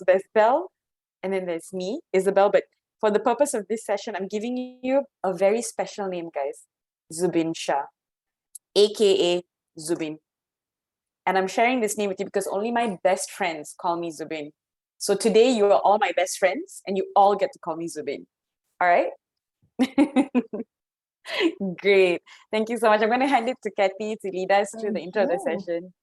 So there's Belle, and then there's me, Isabel. But for the purpose of this session, I'm giving you a very special name, guys. Zubin Shah, aka Zubin. And I'm sharing this name with you because only my best friends call me Zubin. So today you are all my best friends and you all get to call me Zubin. All right? Great. Thank you so much. I'm going to hand it to Kathy to lead us through the intro of the session.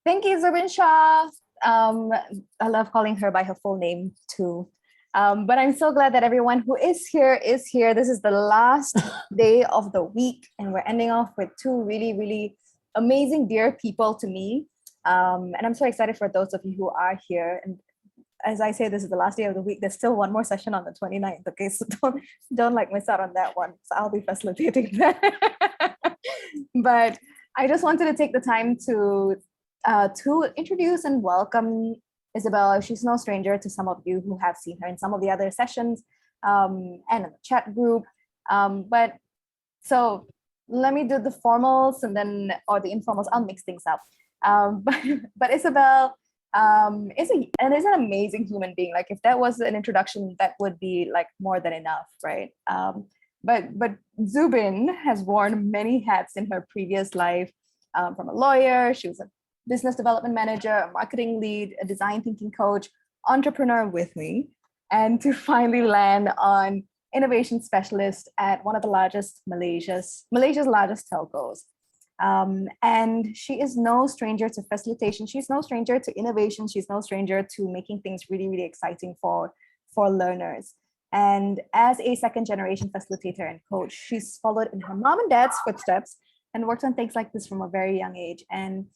Thank you, Zubin Shah. I love calling her by her full name too. But I'm so glad that everyone who is here is here. This is the last day of the week, and we're ending off with two really, really amazing, dear people to me. And I'm so excited for those of you who are here. And as I say, this is the last day of the week. There's still one more session on the 29th. Okay, so don't like miss out on that one. So I'll be facilitating that. But I just wanted to take the time to introduce and welcome Isabell. She's no stranger to some of you who have seen her in some of the other sessions and in the chat group. But so let me do the formals and then, or the informals, I'll mix things up. But Isabell is an amazing human being. Like if that was an introduction, that would be like more than enough, right? But Zubin has worn many hats in her previous life. From a lawyer, she was a business development manager, a marketing lead, a design thinking coach, entrepreneur with me, and to finally land on innovation specialist at one of the largest Malaysia's largest telcos. And she is no stranger to facilitation. She's no stranger to innovation. She's no stranger to making things really, really exciting for learners. And as a second generation facilitator and coach, she's followed in her mom and dad's footsteps and worked on things like this from a very young age. And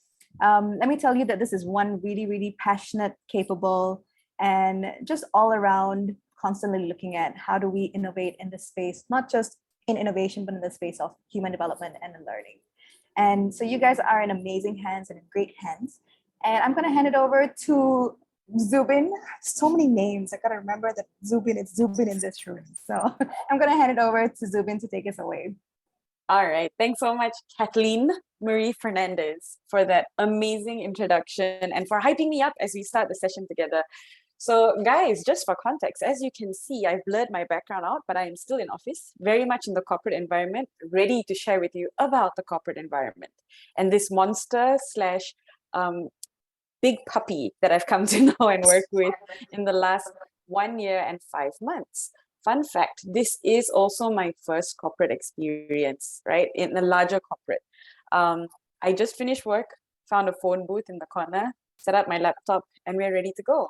let me tell you that this is one really, really passionate, capable, and just all around constantly looking at how do we innovate in this space, not just in innovation, but in the space of human development and learning. And so you guys are in amazing hands and in great hands. And I'm going to hand it over to Zubin. So many names. I got to remember that it's Zubin in this room. So I'm going to hand it over to Zubin to take us away. All right. Thanks so much, Kathleen Marie Fernandez, for that amazing introduction and for hyping me up as we start the session together. So guys, just for context, as you can see, I've blurred my background out, but I am still in office, very much in the corporate environment, ready to share with you about the corporate environment and this monster slash big puppy that I've come to know and work with in the last 1 year and 5 months. Fun fact, this is also my first corporate experience, right? In a larger corporate. I just finished work, found a phone booth in the corner, set up my laptop, and we're ready to go.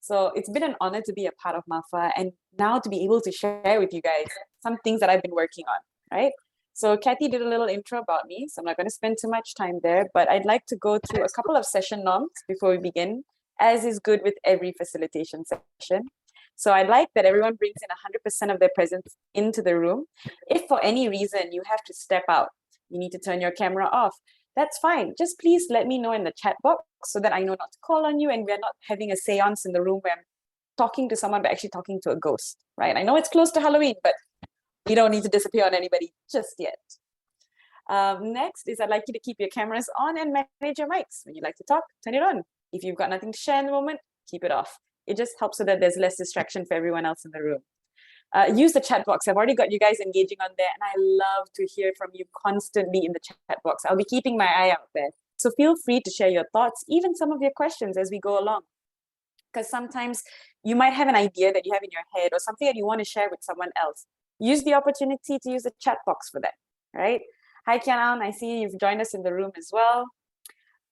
So it's been an honor to be a part of MAFA and now to be able to share with you guys some things that I've been working on, right? So Kathy did a little intro about me, so I'm not going to spend too much time there, but I'd like to go through a couple of session norms before we begin, as is good with every facilitation session. So I'd like that everyone brings in 100% of their presence into the room. If for any reason you have to step out, you need to turn your camera off, that's fine. Just please let me know in the chat box so that I know not to call on you and we're not having a seance in the room where I'm talking to someone but actually talking to a ghost, right? I know it's close to Halloween, but we don't need to disappear on anybody just yet. Next is I'd like you to keep your cameras on and manage your mics. When you like to talk, turn it on. If you've got nothing to share in the moment, keep it off. It just helps so that there's less distraction for everyone else in the room. Use the chat box. I've already got you guys engaging on there and I love to hear from you constantly in the chat box. I'll be keeping my eye out there. So feel free to share your thoughts, even some of your questions as we go along. Because sometimes you might have an idea that you have in your head or something that you want to share with someone else. Use the opportunity to use the chat box for that, right? Hi, Kianan. I see you've joined us in the room as well.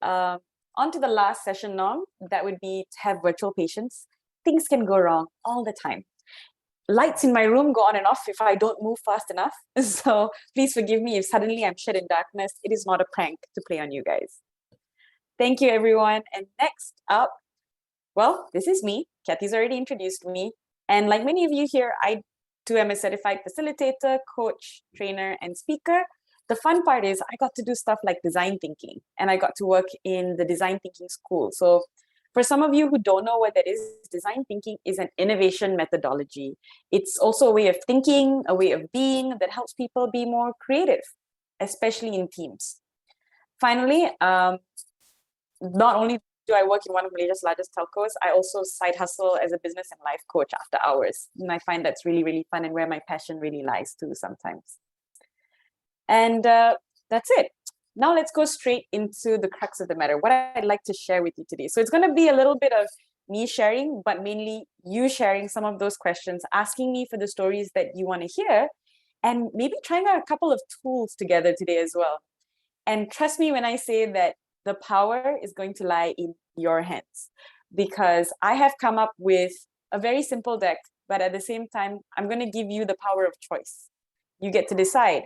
On to the last session norm, that would be to have virtual patience. Things can go wrong all the time. Lights in my room go on and off if I don't move fast enough. So please forgive me if suddenly I'm shed in darkness. It is not a prank to play on you guys. Thank you, everyone. And next up, well, this is me. Kathy's already introduced me. And like many of you here, I too am a certified facilitator, coach, trainer, and speaker. The fun part is I got to do stuff like design thinking, and I got to work in the design thinking school. So for some of you who don't know what that is, design thinking is an innovation methodology. It's also a way of thinking, a way of being that helps people be more creative, especially in teams. Finally, not only do I work in one of Malaysia's largest telcos, I also side hustle as a business and life coach after hours. And I find that's really, really fun and where my passion really lies too sometimes. And that's it. Now let's go straight into the crux of the matter, what I'd like to share with you today. So it's going to be a little bit of me sharing, but mainly you sharing some of those questions, asking me for the stories that you want to hear, and maybe trying out a couple of tools together today as well. And trust me when I say that the power is going to lie in your hands, because I have come up with a very simple deck, but at the same time, I'm going to give you the power of choice. You get to decide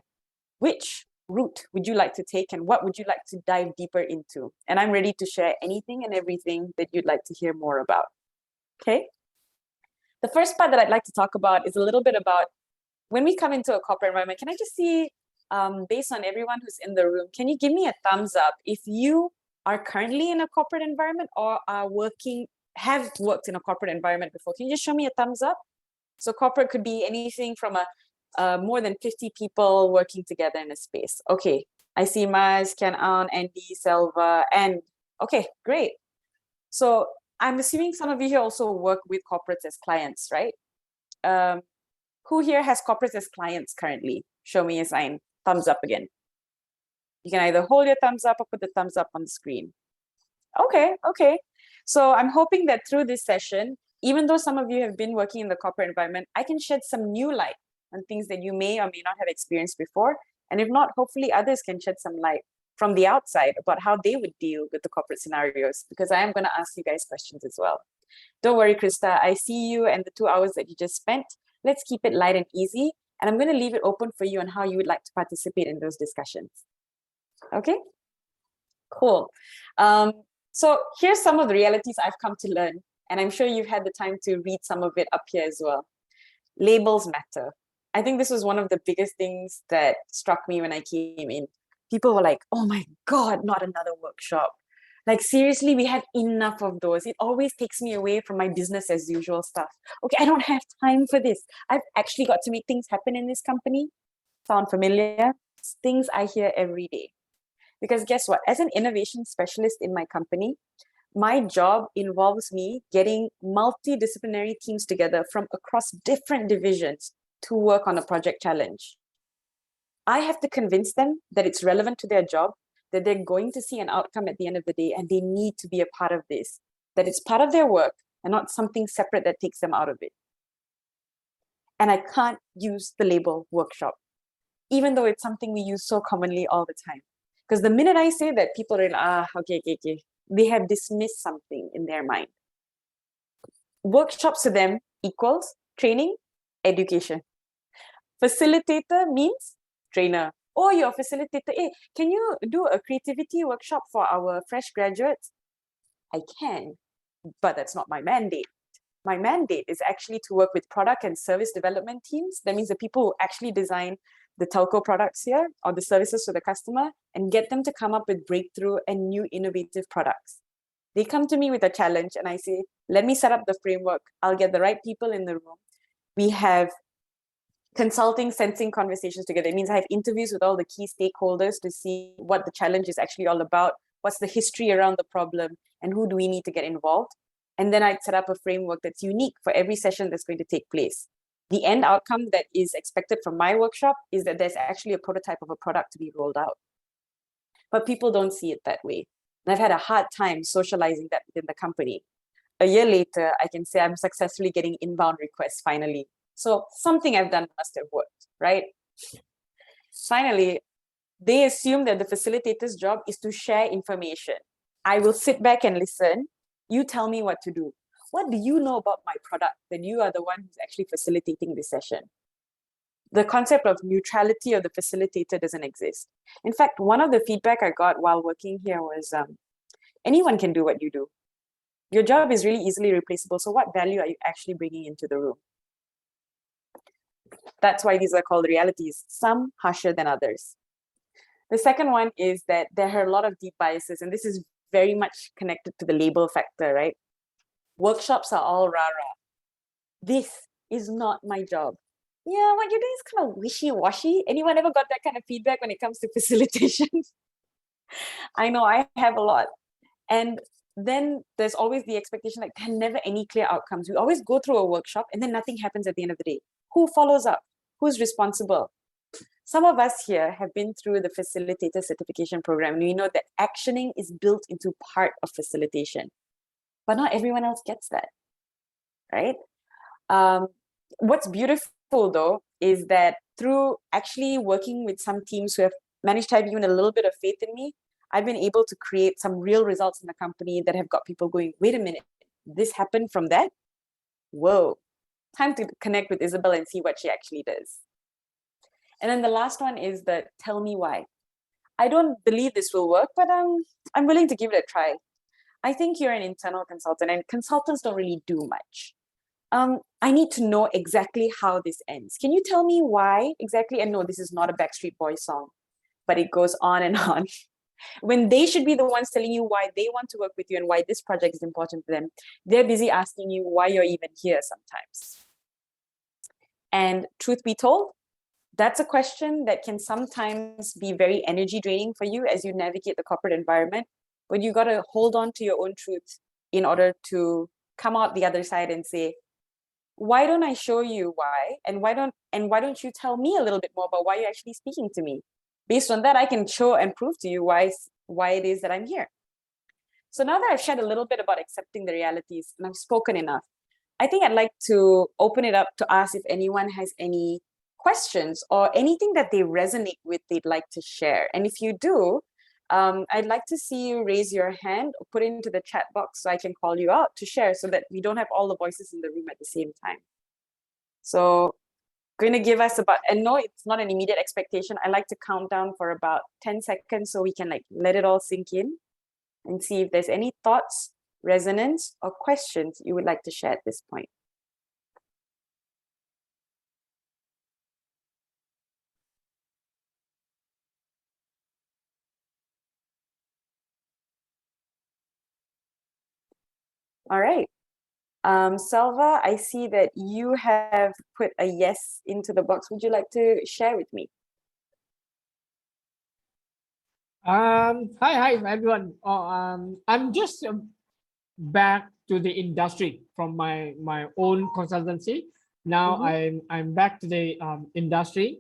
which route would you like to take and what would you like to dive deeper into. And I'm ready to share anything and everything that you'd like to hear more about. Okay? The first part that I'd like to talk about is a little bit about when we come into a corporate environment. Can I just see, based on everyone who's in the room, can you give me a thumbs up if you are currently in a corporate environment or have worked in a corporate environment before? Can you just show me a thumbs up? So corporate could be anything from more than 50 people working together in a space. Okay, I see Maz, Ken An, Andy, Selva, and okay, great. So I'm assuming some of you here also work with corporates as clients, right? Who here has corporates as clients currently? Show me a sign, thumbs up again. You can either hold your thumbs up or put the thumbs up on the screen. Okay. So I'm hoping that through this session, even though some of you have been working in the corporate environment, I can shed some new light on things that you may or may not have experienced before. And if not, hopefully others can shed some light from the outside about how they would deal with the corporate scenarios, because I am going to ask you guys questions as well. Don't worry, Krista, I see you and the 2 hours that you just spent. Let's keep it light and easy. And I'm going to leave it open for you on how you would like to participate in those discussions. Okay? Cool. So here's some of the realities I've come to learn. And I'm sure you've had the time to read some of it up here as well. Labels matter. I think this was one of the biggest things that struck me when I came in. People were like, oh my God, not another workshop. Like, seriously, we have enough of those. It always takes me away from my business as usual stuff. Okay, I don't have time for this. I've actually got to make things happen in this company. Sound familiar? It's things I hear every day. Because guess what? As an innovation specialist in my company, my job involves me getting multidisciplinary teams together from across different divisions to work on a project challenge. I have to convince them that it's relevant to their job, that they're going to see an outcome at the end of the day, and they need to be a part of this, that it's part of their work and not something separate that takes them out of it. And I can't use the label workshop, even though it's something we use so commonly all the time. Because the minute I say that, people are okay. They have dismissed something in their mind. Workshops to them equals training, education. Facilitator means trainer. Oh, you're a facilitator. Hey, can you do a creativity workshop for our fresh graduates? I can, but that's not my mandate. My mandate is actually to work with product and service development teams. That means the people who actually design the telco products here or the services to the customer and get them to come up with breakthrough and new innovative products. They come to me with a challenge and I say, let me set up the framework. I'll get the right people in the room. We have consulting, sensing conversations together. It means I have interviews with all the key stakeholders to see what the challenge is actually all about, what's the history around the problem, and who do we need to get involved. And then I'd set up a framework that's unique for every session that's going to take place. The end outcome that is expected from my workshop is that there's actually a prototype of a product to be rolled out. But people don't see it that way. And I've had a hard time socializing that within the company. A year later, I can say I'm successfully getting inbound requests finally. So something I've done must have worked, right? Finally, they assume that the facilitator's job is to share information. I will sit back and listen. You tell me what to do. What do you know about my product that you are the one who's actually facilitating this session? The concept of neutrality of the facilitator doesn't exist. In fact, one of the feedback I got while working here was, anyone can do what you do. Your job is really easily replaceable. So what value are you actually bringing into the room? That's why these are called realities, some harsher than others. The second one is that there are a lot of deep biases, and this is very much connected to the label factor, right? Workshops are all rah-rah. This is not my job. Yeah, what you're doing is kind of wishy-washy. Anyone ever got that kind of feedback when it comes to facilitation? I know I have a lot. And then there's always the expectation, like there are never any clear outcomes. We always go through a workshop and then nothing happens at the end of the day. Who follows up? Who's responsible? Some of us here have been through the facilitator certification program, and we know that actioning is built into part of facilitation, but not everyone else gets that, right? What's beautiful though is that through actually working with some teams who have managed to have even a little bit of faith in me, I've been able to create some real results in the company that have got people going, wait a minute, this happened from that? Whoa, time to connect with Isabell and see what she actually does. And then the last one is the tell me why. I don't believe this will work, but I'm willing to give it a try. I think you're an internal consultant and consultants don't really do much. I need to know exactly how this ends. Can you tell me why exactly? And no, this is not a Backstreet Boys song, but it goes on and on. When they should be the ones telling you why they want to work with you and why this project is important to them, they're busy asking you why you're even here sometimes. And truth be told, that's a question that can sometimes be very energy draining for you as you navigate the corporate environment, but you got to hold on to your own truth in order to come out the other side and say, why don't I show you why? And why don't you tell me a little bit more about why you're actually speaking to me? Based on that, I can show and prove to you why it is that I'm here. So now that I've shared a little bit about accepting the realities and I've spoken enough, I think I'd like to open it up to ask if anyone has any questions or anything that they resonate with they'd like to share. And if you do, I'd like to see you raise your hand or put it into the chat box so I can call you out to share so that we don't have all the voices in the room at the same time. So going to give us about, and no, it's not an immediate expectation. I like to count down for about 10 seconds so we can like let it all sink in and see if there's any thoughts, resonance, or questions you would like to share at this point. All right. Salva, I see that you have put a yes into the box. Would you like to share with me? Hi everyone. I'm just back to the industry from my own consultancy. Now I'm back to the industry,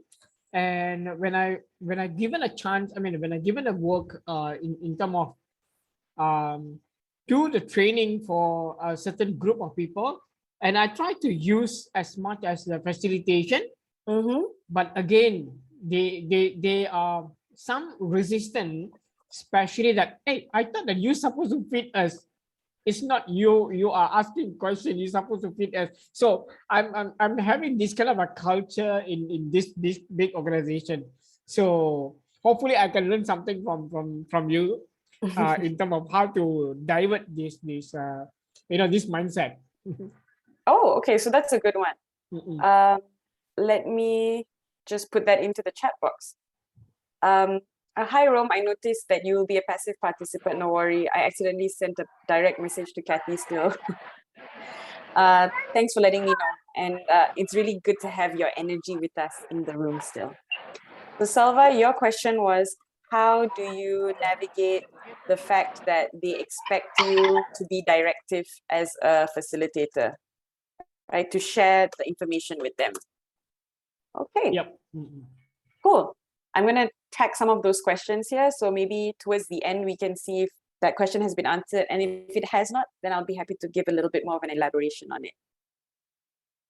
and when I given a chance, when I given a work in terms of do the training for a certain group of people, and I try to use as much as the facilitation. But again, they are some resistant, especially that, hey, I thought that you're supposed to fit us. It's not you are asking question, you're supposed to fit us. So I'm having this kind of a culture in this big organization. So hopefully I can learn something from you in terms of how to divert this this mindset. Oh, okay, so that's a good one. Let me just put that into the chat box. Hi Rome, I noticed that you will be a passive participant. No worry, I accidentally sent a direct message to Kathy still. Thanks for letting me know, and it's really good to have your energy with us in the room still. So Salva, your question was, how do you navigate the fact that they expect you to be directive as a facilitator, right? To share the information with them. Okay. Yep. Cool. I'm going to tag some of those questions here. So maybe towards the end, we can see if that question has been answered. And if it has not, then I'll be happy to give a little bit more of an elaboration on it.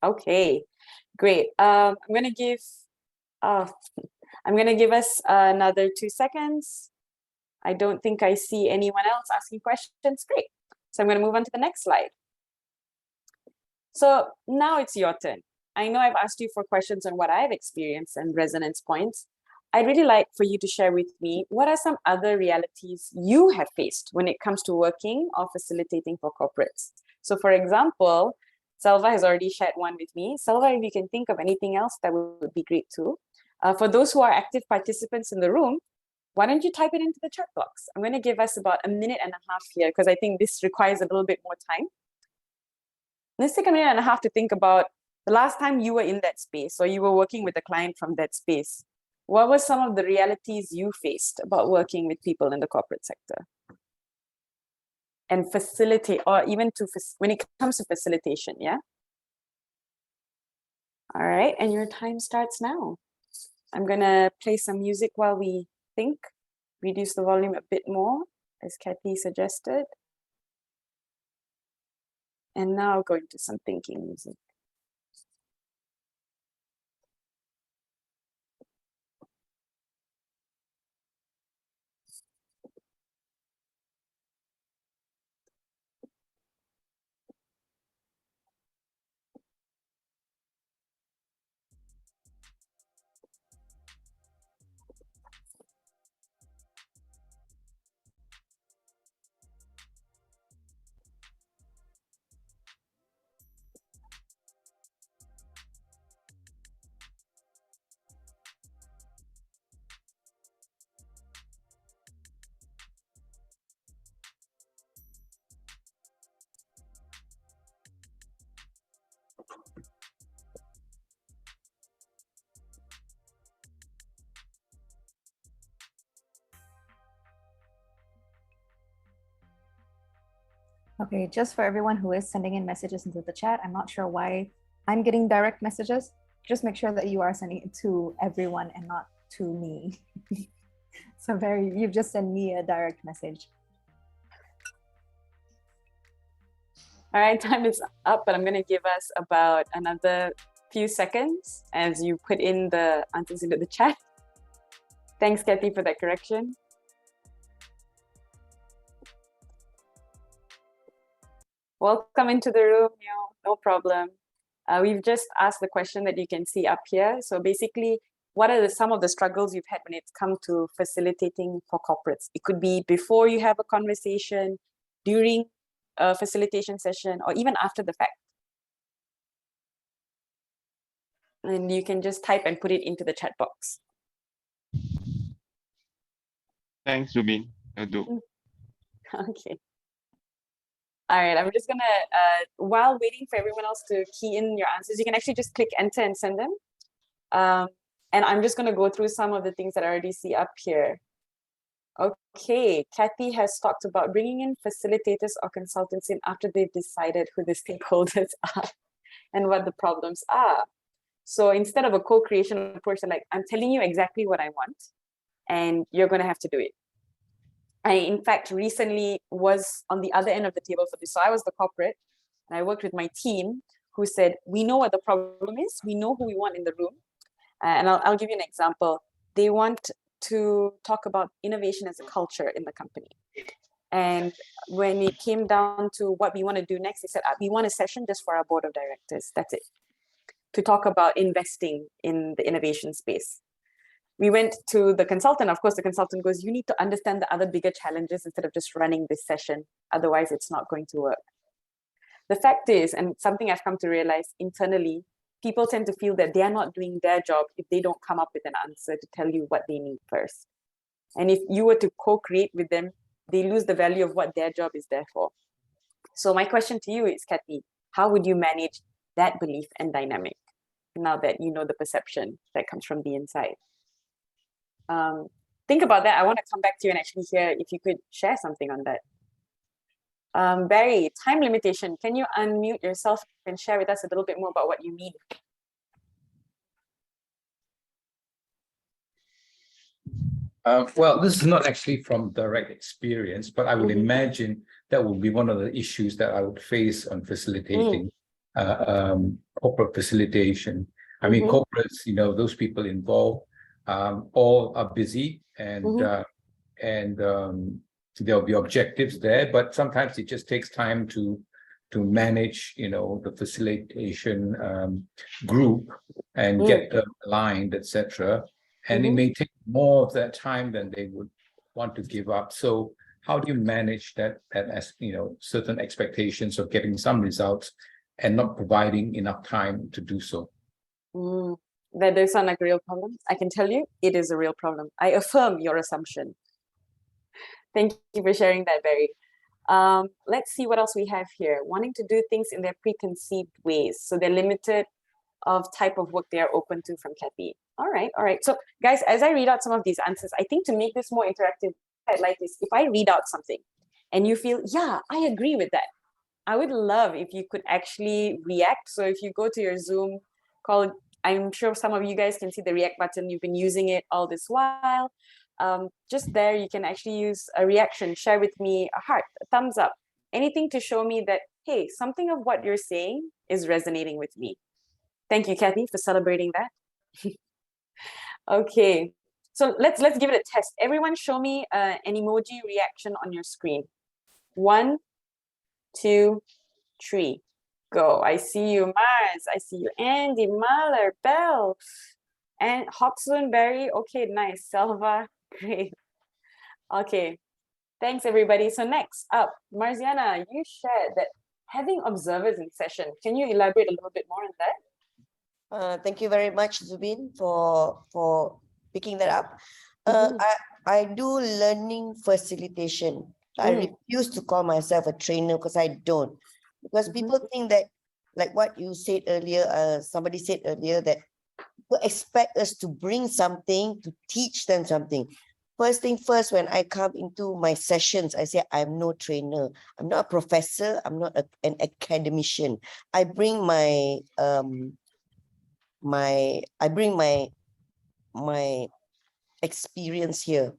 Okay, great. I'm going to give us another 2 seconds. I don't think I see anyone else asking questions. Great. So I'm going to move on to the next slide. So now it's your turn. I know I've asked you for questions on what I've experienced and resonance points. I'd really like for you to share with me, what are some other realities you have faced when it comes to working or facilitating for corporates? So for example, Salva has already shared one with me. Salva, if you can think of anything else, that would be great too. For those who are active participants in the room, why don't you type it into the chat box? I'm going to give us about 1.5 minutes here because I think this requires a little bit more time. Let's take 1.5 minutes to think about the last time you were in that space or you were working with a client from that space. What were some of the realities you faced about working with people in the corporate sector? and facilitate, or even when it comes to facilitation, yeah? All right, and your time starts now. I'm gonna play some music while we think, reduce the volume a bit more, as Kathy suggested. And now I'll go into some thinking music. Okay, just for everyone who is sending in messages into the chat, I'm not sure why I'm getting direct messages. Just make sure that you are sending it to everyone and not to me. So you've just sent me a direct message. All right, time is up, but I'm gonna give us about another few seconds as you put in the answers into the chat. Thanks, Kathy, for that correction. Welcome into the room, no problem. We've just asked the question that you can see up here. So basically, what are some of the struggles you've had when it's come to facilitating for corporates? It could be before you have a conversation, during a facilitation session, or even after the fact. And you can just type and put it into the chat box. Thanks, Zubin. I'll do. Okay. All right, I'm just gonna, while waiting for everyone else to key in your answers, you can actually just click enter and send them. And I'm just gonna go through some of the things that I already see up here. Okay, Kathy has talked about bringing in facilitators or consultants in after they've decided who the stakeholders are and what the problems are. So instead of a co-creation approach, like, I'm telling you exactly what I want, and you're gonna have to do it. I, in fact, recently was on the other end of the table for this. So I was the corporate, and I worked with my team who said, we know what the problem is. We know who we want in the room. And I'll give you an example. They want to talk about innovation as a culture in the company. And when it came down to what we want to do next, they said, we want a session just for our board of directors. That's it. To talk about investing in the innovation space. We went to the consultant. Of course, the consultant goes, you need to understand the other bigger challenges instead of just running this session. Otherwise, it's not going to work. The fact is, and something I've come to realize internally, people tend to feel that they're not doing their job if they don't come up with an answer to tell you what they need first. And if you were to co-create with them, they lose the value of what their job is there for. So my question to you is, Kathy, how would you manage that belief and dynamic now that you know the perception that comes from the inside? Think about that. I want to come back to you and actually hear if you could share something on that. Barry, time limitation. Can you unmute yourself and share with us a little bit more about what you mean? Well, this is not actually from direct experience, but I would imagine that would be one of the issues that I would face on facilitating corporate facilitation. I mean, corporates, those people involved all are busy, and there'll be objectives there, but sometimes it just takes time to manage, the facilitation group and get them aligned, etc. And it may take more of that time than they would want to give up. So how do you manage that as, certain expectations of getting some results and not providing enough time to do so? That does sound like a real problem. I can tell you it is a real problem. I affirm your assumption. Thank you for sharing that, Barry. Let's see what else we have here. Wanting to do things in their preconceived ways. So they're limited of type of work they are open to from Kathy. All right. So guys, as I read out some of these answers, I think to make this more interactive, I'd like this. If I read out something and you feel, yeah, I agree with that. I would love if you could actually react. So if you go to your Zoom call, I'm sure some of you guys can see the react button. You've been using it all this while. Just there, you can actually use a reaction, share with me a heart, a thumbs up, anything to show me that, hey, something of what you're saying is resonating with me. Thank you, Kathy, for celebrating that. Okay, so let's give it a test. Everyone show me an emoji reaction on your screen. 1, 2, 3, go. I see you, Mars. I see you, Andy, Mahler, Bell, and Hopsun, Barry. Okay, nice. Selva, great. Okay, thanks everybody. So next up, Marziana, you shared that having observers in session. Can you elaborate a little bit more on that? Thank you very much, Zubin, for picking that up. I do learning facilitation. I refuse to call myself a trainer because I don't. Because people think that, like what you said earlier, somebody said earlier, that people expect us to bring something, to teach them something. First thing first, when I come into my sessions, I say I'm no trainer. I'm not a professor. I'm not an academician. I bring my my experience here,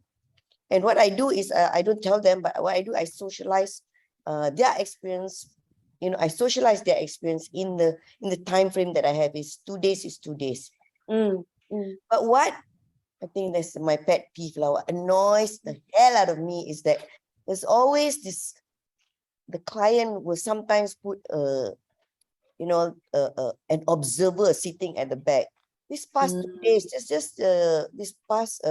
and what I do is I don't tell them, but what I do, I socialize their experience. I socialize their experience in the time frame that I have. Is 2 days is 2 days. But what I think that's my pet peeve, what annoys the hell out of me is that there's always this, the client will sometimes put an observer sitting at the back. This past 2 days, just this past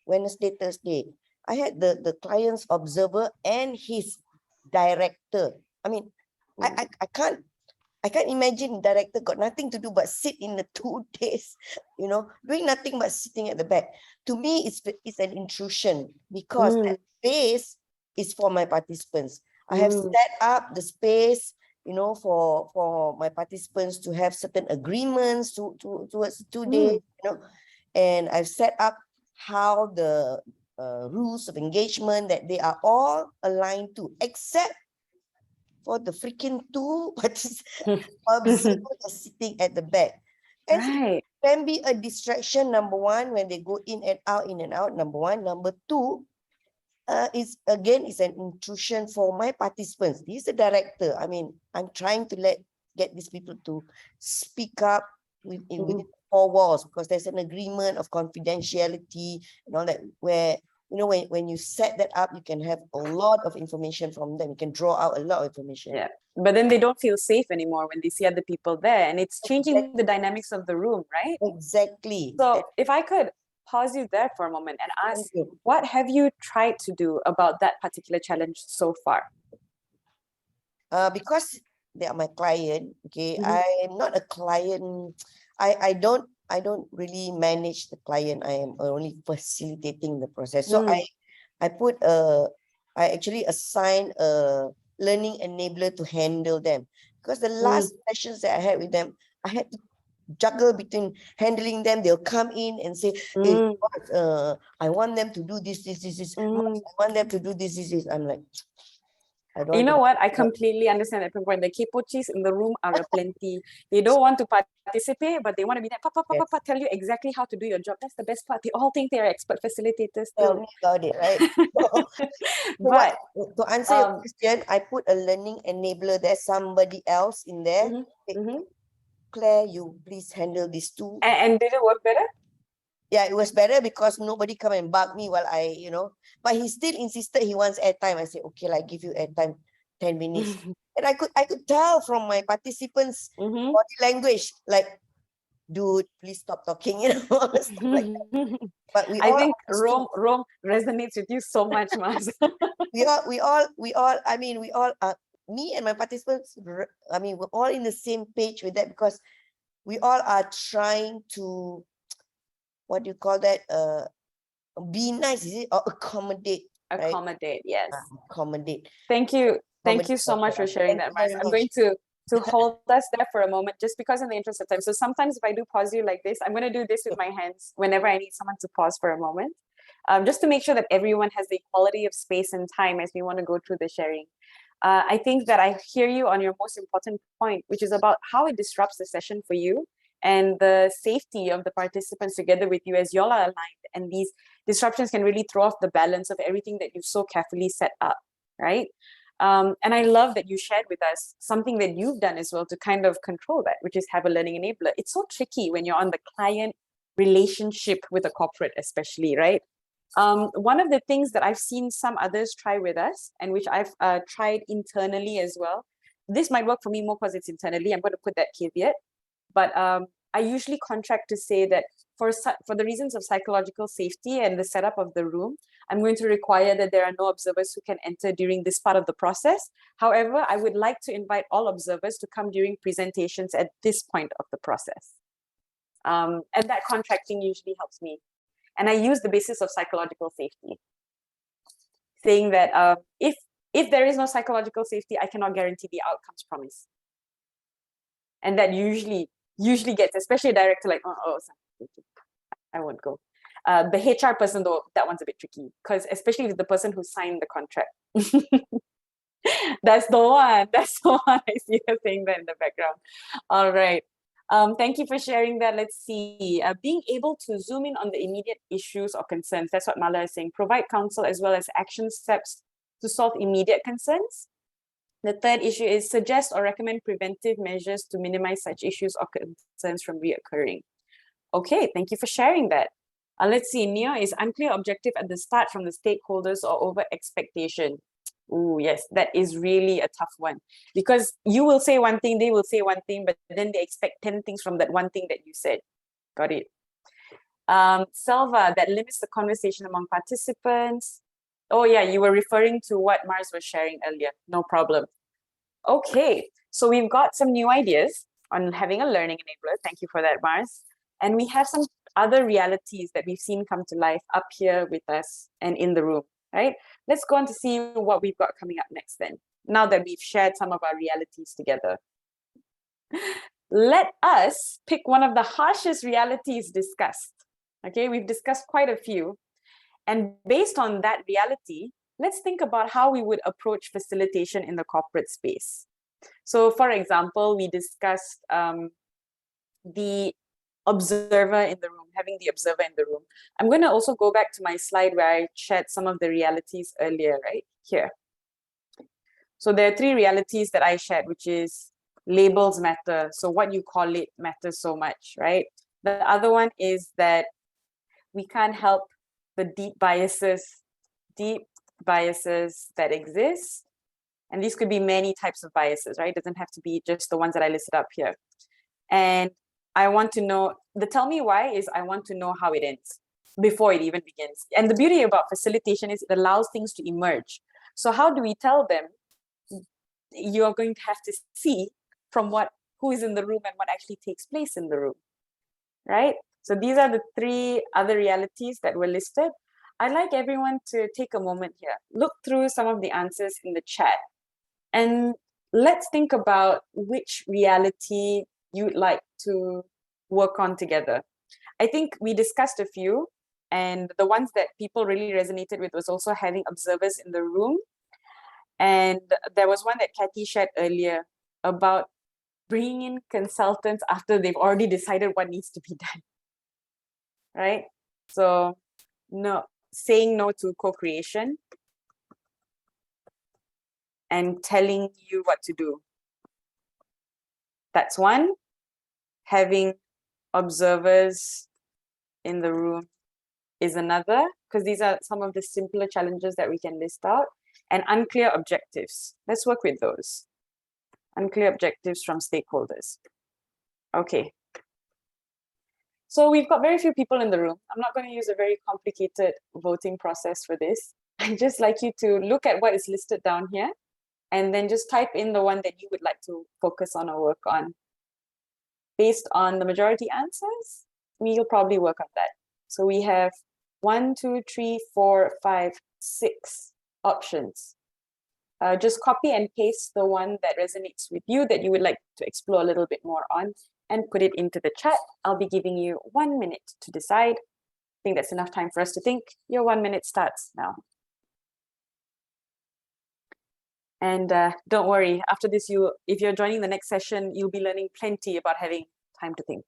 Wednesday, Thursday, I had the client's observer and his director. I mean, I can't imagine director got nothing to do but sit in the 2 days, doing nothing but sitting at the back. To me, it's an intrusion because that space is for my participants. I have set up the space, for my participants to have certain agreements towards 2 days, and I've set up how the rules of engagement that they are all aligned to, except for the freaking 2 observers sitting at the back. And so it can be a distraction, number one, when they go in and out, number one. Number two, it's an intrusion for my participants. He's the director. I mean, I'm trying to get these people to speak up within 4 walls, because there's an agreement of confidentiality and all that, where when you set that up, you can have a lot of information from them. You can draw out a lot of information. Yeah, but then they don't feel safe anymore when they see other people there, and it's changing the dynamics of the room, right? Exactly. So if I could pause you there for a moment and ask, what have you tried to do about that particular challenge so far? Because they are my client, okay, I'm not a client. I don't really manage the client. I am only facilitating the process. So I actually assign a learning enabler to handle them, because the last sessions that I had with them, I had to juggle between handling them. They'll come in and say, hey, I want them to do this. I want them to do this. I'm like, I don't. You know what? I completely understand that. When the kipochis in the room are aplenty, they don't want to participate, but they want to be there. Papa, tell you exactly how to do your job. That's the best part. They all think they're expert facilitators. Tell me about it, right? But to answer your question, I put a learning enabler. There's somebody else in there. Claire, you please handle these 2. And did it work better? Yeah, it was better because nobody come and bug me while but he still insisted he wants airtime. I said, okay, I give you airtime 10 minutes. And I could tell from my participants' body language, like, dude, please stop talking, stuff like that. But I think Rome resonates with you so much, Mars. we all, me and my participants, we're all in the same page with that, because we all are trying to, what do you call that? Be nice, is it? Or accommodate. Accommodate, right? Yes. Accommodate. Thank you. Thank you so much for sharing that, Mars. I'm going to hold us there for a moment, just because in the interest of time. So sometimes if I do pause you like this, I'm going to do this with my hands whenever I need someone to pause for a moment. just to make sure that everyone has the equality of space and time as we want to go through the sharing. I think that I hear you on your most important point, which is about how it disrupts the session for you and the safety of the participants together with you as y'all are aligned. And these disruptions can really throw off the balance of everything that you've so carefully set up, right? And I love that you shared with us something that you've done as well to kind of control that, which is have a learning enabler. It's so tricky when you're on the client relationship with a corporate, especially, right? One of the things that I've seen some others try with us, and which I've tried internally as well, this might work for me more because it's internally. I'm going to put that caveat, but I usually contract to say that for the reasons of psychological safety and the setup of the room, I'm going to require that there are no observers who can enter during this part of the process. However, I would like to invite all observers to come during presentations at this point of the process. And that contracting usually helps me. And I use the basis of psychological safety, saying that if there is no psychological safety, I cannot guarantee the outcomes promised. And that usually gets, especially a director like, I won't go. The HR person though, that one's a bit tricky because especially with the person who signed the contract. That's the one. I see her saying that in the background. All right. Thank you for sharing that. Let's see. Being able to zoom in on the immediate issues or concerns. That's what Mala is saying. Provide counsel as well as action steps to solve immediate concerns. The third issue is suggest or recommend preventive measures to minimize such issues or concerns from reoccurring. Okay, thank you for sharing that. Let's see. Nia is unclear objective at the start from the stakeholders or over expectation. Oh, yes, that is really a tough one because you will say one thing, they will say one thing, but then they expect 10 things from that one thing that you said. Got it. Selva, that limits the conversation among participants. Oh yeah, you were referring to what Mars was sharing earlier. No problem. Okay, so we've got some new ideas on having a learning enabler. Thank you for that, Mars. And we have some other realities that we've seen come to life up here with us and in the room, right? Let's go on to see what we've got coming up next then, now that we've shared some of our realities together. Let us pick one of the harshest realities discussed. Okay, we've discussed quite a few. And based on that reality, let's think about how we would approach facilitation in the corporate space. So for example, we discussed the observer in the room, having the observer in the room. I'm going to also go back to my slide where I shared some of the realities earlier, right here. So there are three realities that I shared, which is labels matter. So what you call it matters so much, right? The other one is that we can't help the deep biases that exist. And these could be many types of biases, right? It doesn't have to be just the ones that I listed up here. And I want to know, the tell me why is I want to know how it ends before it even begins. And the beauty about facilitation is it allows things to emerge. So how do we tell them? You're going to have to see from who is in the room and what actually takes place in the room, right? So these are the three other realities that were listed. I'd like everyone to take a moment here, look through some of the answers in the chat, and let's think about which reality you'd like to work on together. I think we discussed a few, and the ones that people really resonated with was also having observers in the room. And there was one that Kathy shared earlier about bringing in consultants after they've already decided what needs to be done, right? So saying no to co-creation and telling you what to do. That's one. Having observers in the room is another, because these are some of the simpler challenges that we can list out. And unclear objectives. Let's work with those. Unclear objectives from stakeholders. Okay. So we've got very few people in the room. I'm not going to use a very complicated voting process for this. I'd just like you to look at what is listed down here and then just type in the one that you would like to focus on or work on. Based on the majority answers, we'll probably work on that. So we have 1, 2, 3, 4, 5, 6 options. Just copy and paste the one that resonates with you that you would like to explore a little bit more on and put it into the chat. I'll be giving you 1 minute to decide. think that's enough time for us to think. Your 1 minute starts now. And don't worry, after this, if you're joining the next session, you'll be learning plenty about having time to think.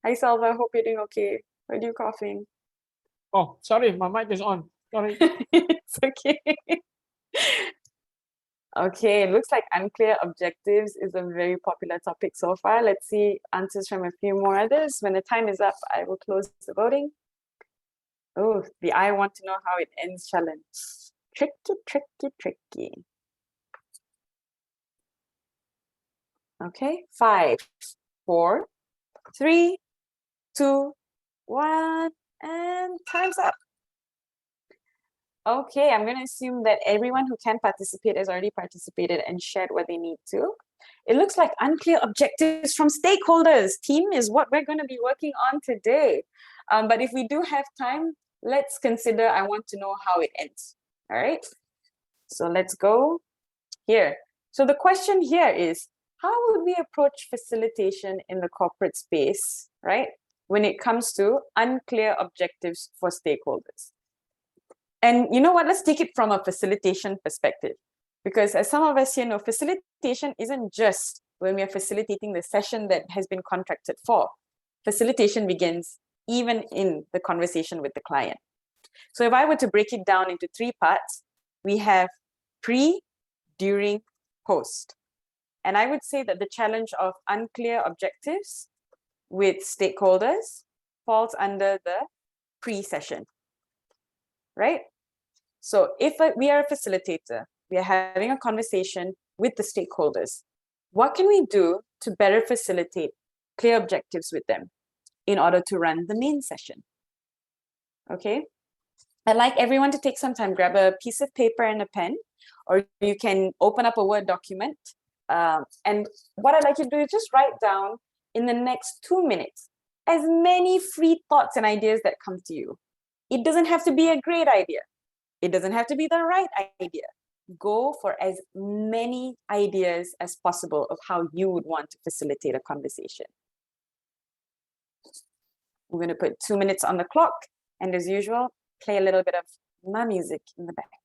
Hi, Salva. Hope you're doing okay. Are you coughing? Oh, sorry, my mic is on. Sorry. It's okay. Okay, it looks like unclear objectives is a very popular topic so far. Let's see answers from a few more others. When the time is up, I will close the voting. Oh, the I want to know how it ends challenge. Tricky, tricky, tricky. Okay, 5, 4, 3, 2, 1, and time's up. Okay, I'm going to assume that everyone who can participate has already participated and shared what they need to. It looks like unclear objectives from stakeholders. Team is what we're going to be working on today. But if we do have time, let's consider I want to know how it ends. All right, so let's go here. So the question here is, how would we approach facilitation in the corporate space, right, when it comes to unclear objectives for stakeholders? And you know what, let's take it from a facilitation perspective, because as some of us here know, facilitation isn't just when we are facilitating the session that has been contracted for. Facilitation begins even in the conversation with the client. So if I were to break it down into 3 parts, we have pre, during, post. And I would say that the challenge of unclear objectives with stakeholders falls under the pre-session, right? So if we are a facilitator, we are having a conversation with the stakeholders, what can we do to better facilitate clear objectives with them in order to run the main session? Okay, I'd like everyone to take some time, grab a piece of paper and a pen, or you can open up a Word document. And what I'd like you to do is just write down in the next 2 minutes as many free thoughts and ideas that come to you. It doesn't have to be a great idea. It doesn't have to be the right idea. Go for as many ideas as possible of how you would want to facilitate a conversation. We're going to put 2 minutes on the clock, and as usual, play a little bit of my music in the background.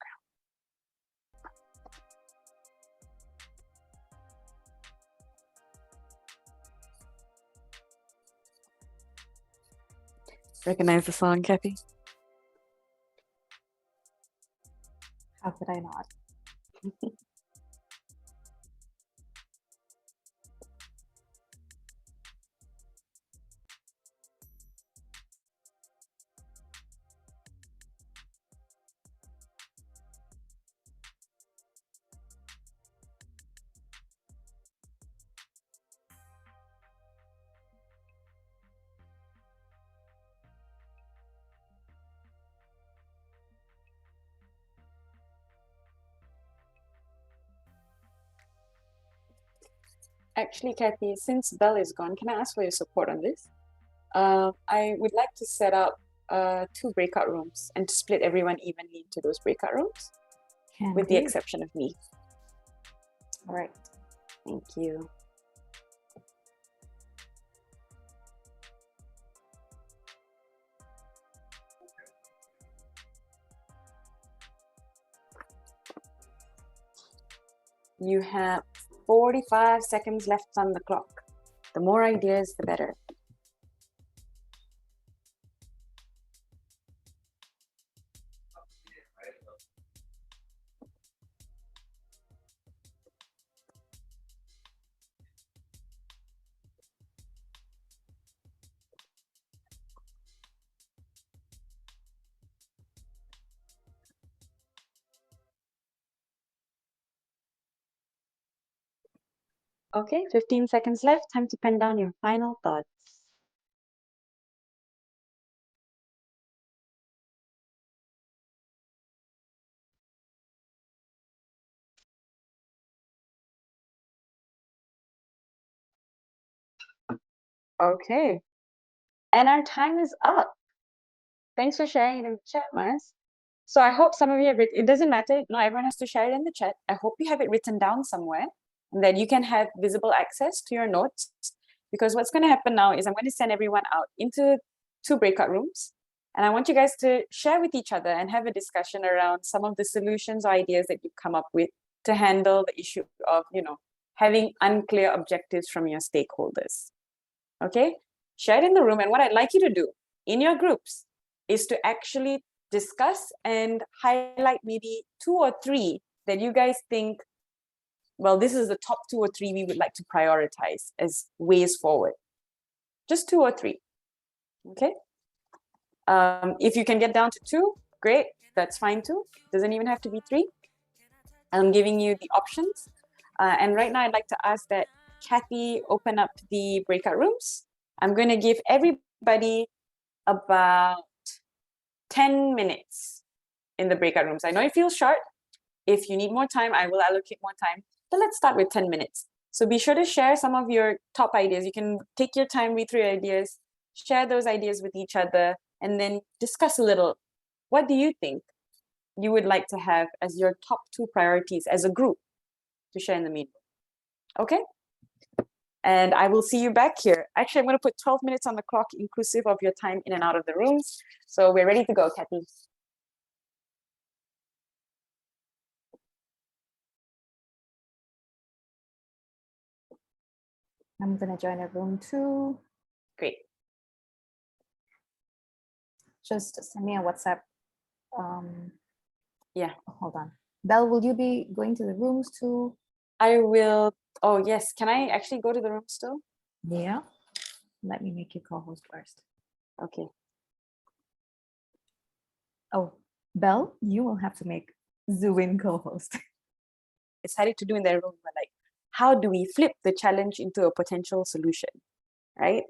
Recognize the song, Kathy? How could I not? Actually, Kathy, since Belle is gone, can I ask for your support on this? I would like to set up 2 breakout rooms and to split everyone evenly into those breakout rooms, with the exception of me. All right, thank you. You have 45 seconds left on the clock. The more ideas, the better. Okay, 15 seconds left. Time to pen down your final thoughts. Okay, And our time is up. Thanks for sharing it in the chat, Mars. So I hope some of you have it doesn't matter, not everyone has to share it in the chat. I hope you have it written down somewhere and that you can have visible access to your notes. Because what's going to happen now is I'm going to send everyone out into 2 breakout rooms. And I want you guys to share with each other and have a discussion around some of the solutions or ideas that you've come up with to handle the issue of, having unclear objectives from your stakeholders. Okay? Share it in the room. And what I'd like you to do in your groups is to actually discuss and highlight maybe 2 or 3 that you guys think, well, this is the top 2 or 3 we would like to prioritize as ways forward. Just 2 or 3. Okay? If you can get down to 2, great. That's fine too. Doesn't even have to be 3. I'm giving you the options. And right now I'd like to ask that Kathy open up the breakout rooms. I'm going to give everybody about 10 minutes in the breakout rooms. I know it feels short. If you need more time, I will allocate more time. But let's start with 10 minutes. So be sure to share some of your top ideas. You can take your time, read through your ideas, share those ideas with each other, and then discuss a little. What do you think you would like to have as your top 2 priorities as a group to share in the meeting? Okay? And I will see you back here. Actually, I'm going to put 12 minutes on the clock, inclusive of your time in and out of the rooms. So we're ready to go, Kathy. I'm going to join a room too. Great. Just send me a WhatsApp. Yeah. Hold on. Belle, will you be going to the rooms too? I will. Oh, yes. Can I actually go to the room still? Yeah. Let me make you co-host first. Okay. Oh, Belle, you will have to make Zuwin co-host. Decided to do in their room, but like, how do we flip the challenge into a potential solution, right?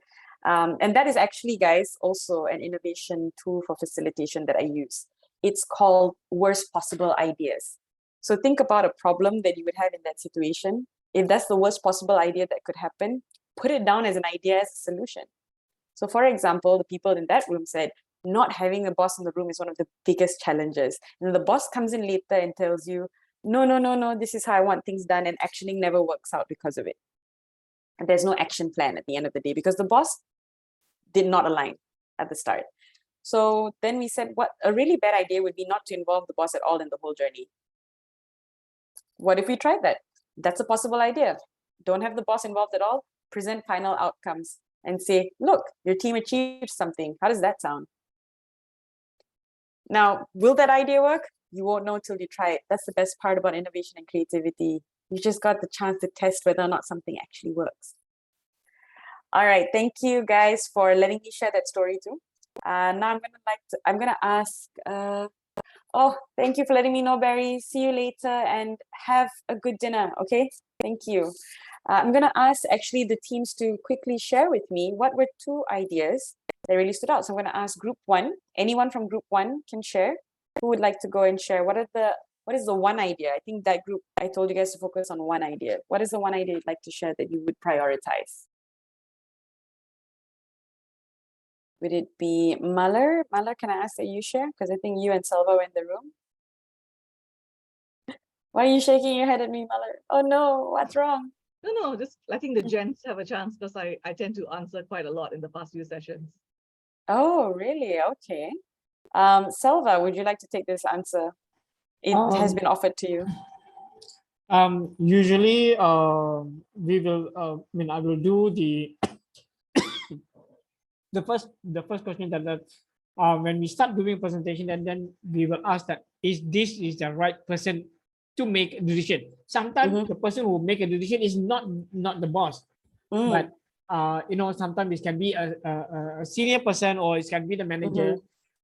And that is actually, guys, also an innovation tool for facilitation that I use. It's called worst possible ideas. So think about a problem that you would have in that situation. If that's the worst possible idea that could happen, put it down as an idea as a solution. So for example, the people in that room said, not having a boss in the room is one of the biggest challenges. And the boss comes in later and tells you, no, this is how I want things done, and actually never works out because of it. And there's no action plan at the end of the day because the boss did not align at the start. So then we said, what a really bad idea would be not to involve the boss at all in the whole journey. What if we tried that? That's a possible idea. Don't have the boss involved at all, present final outcomes and say, look, your team achieved something. How does that sound? Now, will that idea work? You won't know till you try it. That's the best part about innovation and creativity. You just got the chance to test whether or not something actually works. All right, thank you guys for letting me share that story too. Now I'm gonna ask. Oh, thank you for letting me know, Barry. See you later and have a good dinner. Okay, thank you. I'm gonna ask actually the teams to quickly share with me what were 2 ideas that really stood out. So I'm gonna ask group 1. Anyone from group 1 can share. Who would like to go and share? What is the one idea? I think that group, I told you guys to focus on one idea. What is the one idea you'd like to share that you would prioritize? Would it be Muller? Muller, can I ask that you share? Because I think you and Selva were in the room. Why are you shaking your head at me, Muller? Oh no, what's wrong? No, just letting the gents have a chance because I tend to answer quite a lot in the past few sessions. Oh, really? Okay. Selva, would you like to take this answer? It has been offered to you. Usually, we will. I will do the the first question that when we start doing presentation, and then we will ask that is the right person to make a decision. Sometimes the person who make a decision is not the boss, but sometimes it can be a senior person or it can be the manager.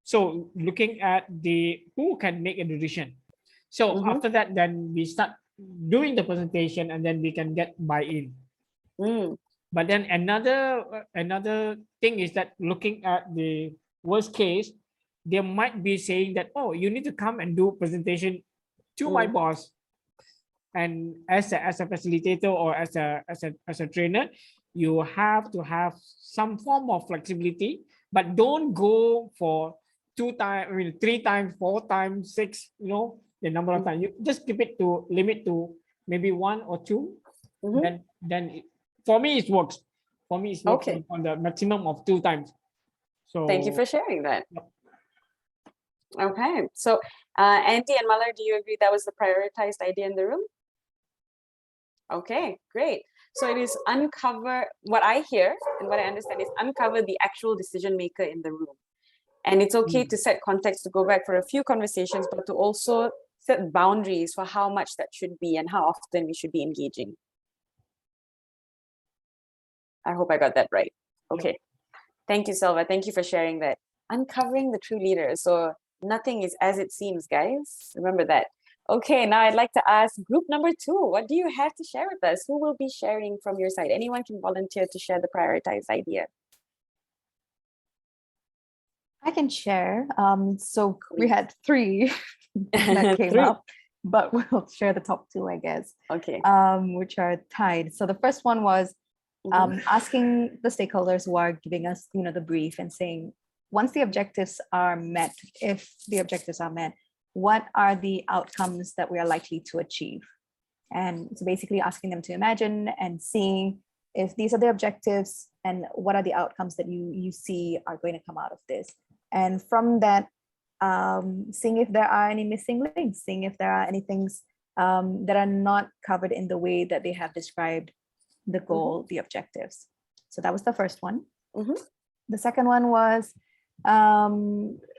So looking at who can make a decision. So after that, then we start doing the presentation, and then we can get buy-in. But then another thing is that looking at the worst case, they might be saying that, oh, you need to come and do presentation to my boss. And as a facilitator or as a trainer, you have to have some form of flexibility, but don't go for 2 times, 3 times, 4 times, 6, the number of times. You just keep it to limit to maybe 1 or 2. Then for me it works. For me, it's working on the maximum of 2 times. So thank you for sharing that. Okay, so Andy and Malar, do you agree that was the prioritized idea in the room? Okay, great. So it is uncover, what I hear and what I understand is uncover the actual decision maker in the room. And it's okay to set context, to go back for a few conversations, but to also set boundaries for how much that should be and how often we should be engaging. I hope I got that right. Okay. Thank you, Selva. Thank you for sharing that. Uncovering the true leader. So nothing is as it seems, guys. Remember that. Okay, now I'd like to ask group number 2. What do you have to share with us? Who will be sharing from your side? Anyone can volunteer to share the prioritized idea. I can share. So we had 3 that came up, but we'll share the top 2, I guess. Okay. Which are tied. So the first one was asking the stakeholders who are giving us, the brief and saying, once the objectives are met, if the objectives are met, what are the outcomes that we are likely to achieve? And so basically asking them to imagine and seeing if these are the objectives and what are the outcomes that you see are going to come out of this. And from that, seeing if there are any missing links, seeing if there are any things that are not covered in the way that they have described the goal, the objectives. So that was the first one. The second one was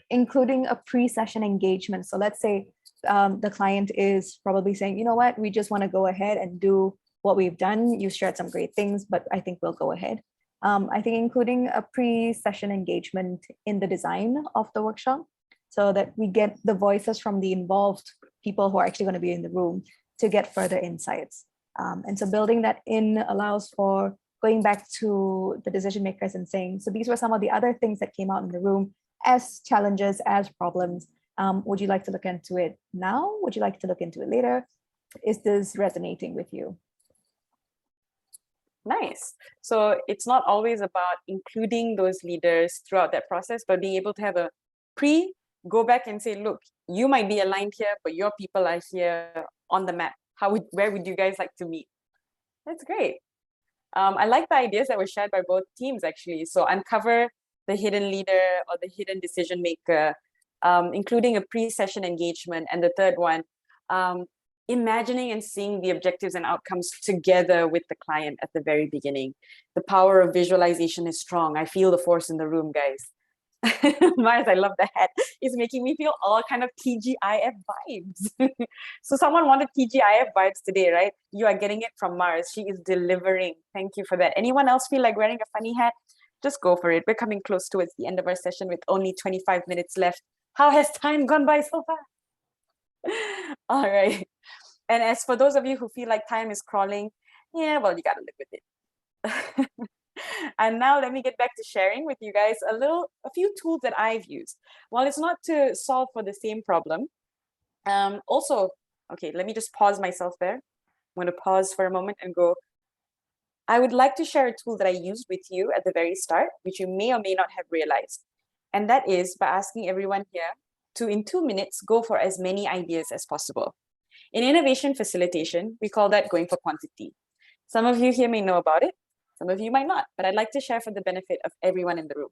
including a pre-session engagement. So let's say the client is probably saying, you know what, we just want to go ahead and do what we've done. You shared some great things, but I think we'll go ahead. I think including a pre-session engagement in the design of the workshop so that we get the voices from the involved people who are actually going to be in the room to get further insights. And so building that in allows for going back to the decision makers and saying, so these were some of the other things that came out in the room as challenges, as problems. Would you like to look into it now? Would you like to look into it later? Is this resonating with you? Nice. So it's not always about including those leaders throughout that process, but being able to have a go back and say, look, you might be aligned here, but your people are here on the map. Where would you guys like to meet? That's great. I like the ideas that were shared by both teams, actually. So uncover the hidden leader or the hidden decision maker, including a pre-session engagement. And the third one, imagining and seeing the objectives and outcomes together with the client at the very beginning. The power of visualization is strong. I feel the force in the room, guys. Mars, I love the hat. It's making me feel all kind of TGIF vibes. So someone wanted TGIF vibes today, right? You are getting it from Mars. She is delivering. Thank you for that. Anyone else feel like wearing a funny hat? Just go for it. We're coming close towards the end of our session with only 25 minutes left. How has time gone by so fast? All right. And as for those of you who feel like time is crawling, yeah, well, you got to live with it. And now let me get back to sharing with you guys a few tools that I've used. While it's not to solve for the same problem, also, okay, let me just pause myself there. I'm going to pause for a moment and go, I would like to share a tool that I used with you at the very start, which you may or may not have realized. And that is by asking everyone here to, in 2 minutes, go for as many ideas as possible. In innovation facilitation, we call that going for quantity. Some of you here may know about it. Some of you might not, but I'd like to share for the benefit of everyone in the room.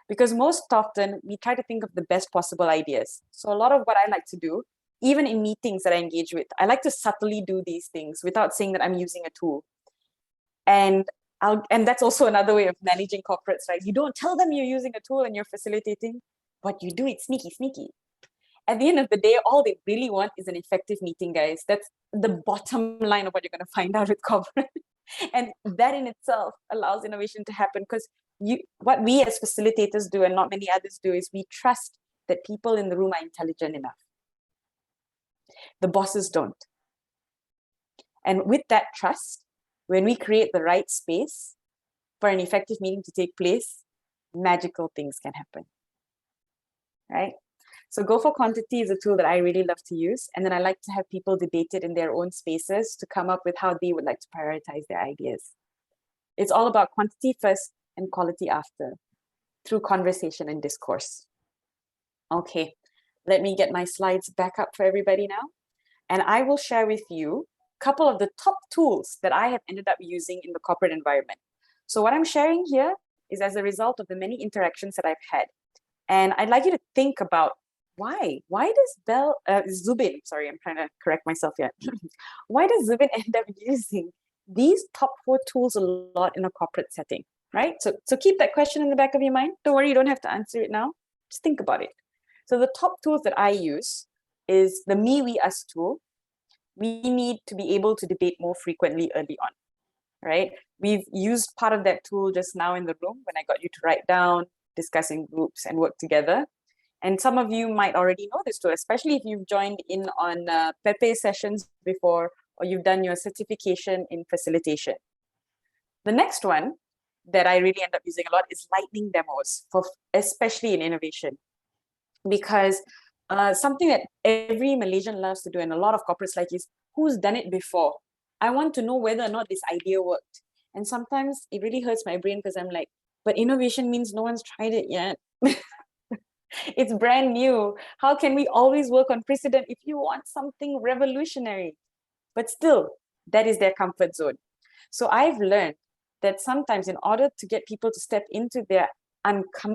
Because most often, we try to think of the best possible ideas. So a lot of what I like to do, even in meetings that I engage with, I like to subtly do these things without saying that I'm using a tool. And that's also another way of managing corporates, right? You don't tell them you're using a tool and you're facilitating, but you do it sneaky. At the end of the day, all they really want is an effective meeting, guys. That's the bottom line of what you're going to find out with corporate. And that in itself allows innovation to happen because what we as facilitators do and not many others do is we trust that people in the room are intelligent enough. The bosses don't. And with that trust, when we create the right space for an effective meeting to take place, magical things can happen, right? So go for quantity is a tool that I really love to use. And then I like to have people debate it in their own spaces to come up with how they would like to prioritize their ideas. It's all about quantity first and quality after, through conversation and discourse. Okay, let me get my slides back up for everybody now. And I will share with you a couple of the top tools that I have ended up using in the corporate environment. So what I'm sharing here is as a result of the many interactions that I've had. And I'd like you to think about why does Zubin, sorry, I'm trying to correct myself here. Why does Zubin end up using these top 4 tools a lot in a corporate setting, right? So keep that question in the back of your mind. Don't worry, you don't have to answer it now. Just think about it. So the top tools that I use is the me, we, us tool. We need to be able to debate more frequently early on, right? We've used part of that tool just now in the room when I got you to write down, discuss in groups and work together. And some of you might already know this tool, especially if you've joined in on Pepe sessions before, or you've done your certification in facilitation. The next one that I really end up using a lot is lightning demos, especially in innovation. Because something that every Malaysian loves to do, and a lot of corporates like, is who's done it before? I want to know whether or not this idea worked. And sometimes it really hurts my brain because I'm like, but innovation means no one's tried it yet. It's brand new. How can we always work on precedent if you want something revolutionary? But still, that is their comfort zone. So I've learned that sometimes in order to get people to step into their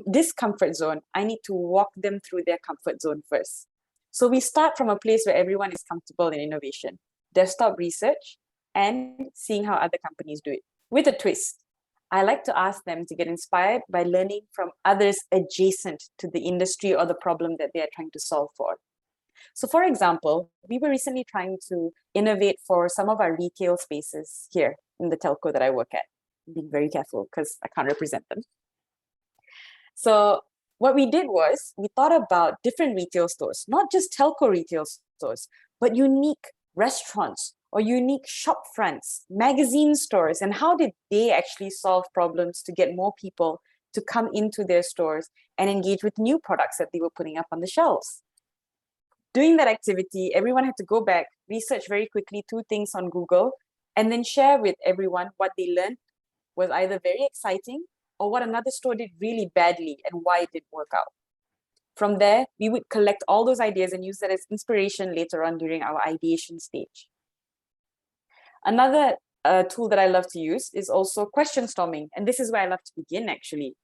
discomfort zone, I need to walk them through their comfort zone first. So we start from a place where everyone is comfortable in innovation, desktop research, and seeing how other companies do it with a twist. I like to ask them to get inspired by learning from others adjacent to the industry or the problem that they are trying to solve for. So for example, we were recently trying to innovate for some of our retail spaces here in the telco that I work at. I'm being very careful because I can't represent them. So what we did was we thought about different retail stores, not just telco retail stores, but unique restaurants or unique shop fronts, magazine stores, and how did they actually solve problems to get more people to come into their stores and engage with new products that they were putting up on the shelves. Doing that activity, everyone had to go back, research very quickly 2 things on Google, and then share with everyone what they learned was either very exciting or what another store did really badly and why it didn't work out. From there, we would collect all those ideas and use that as inspiration later on during our ideation stage. Another tool that I love to use is also question storming. And this is where I love to begin actually,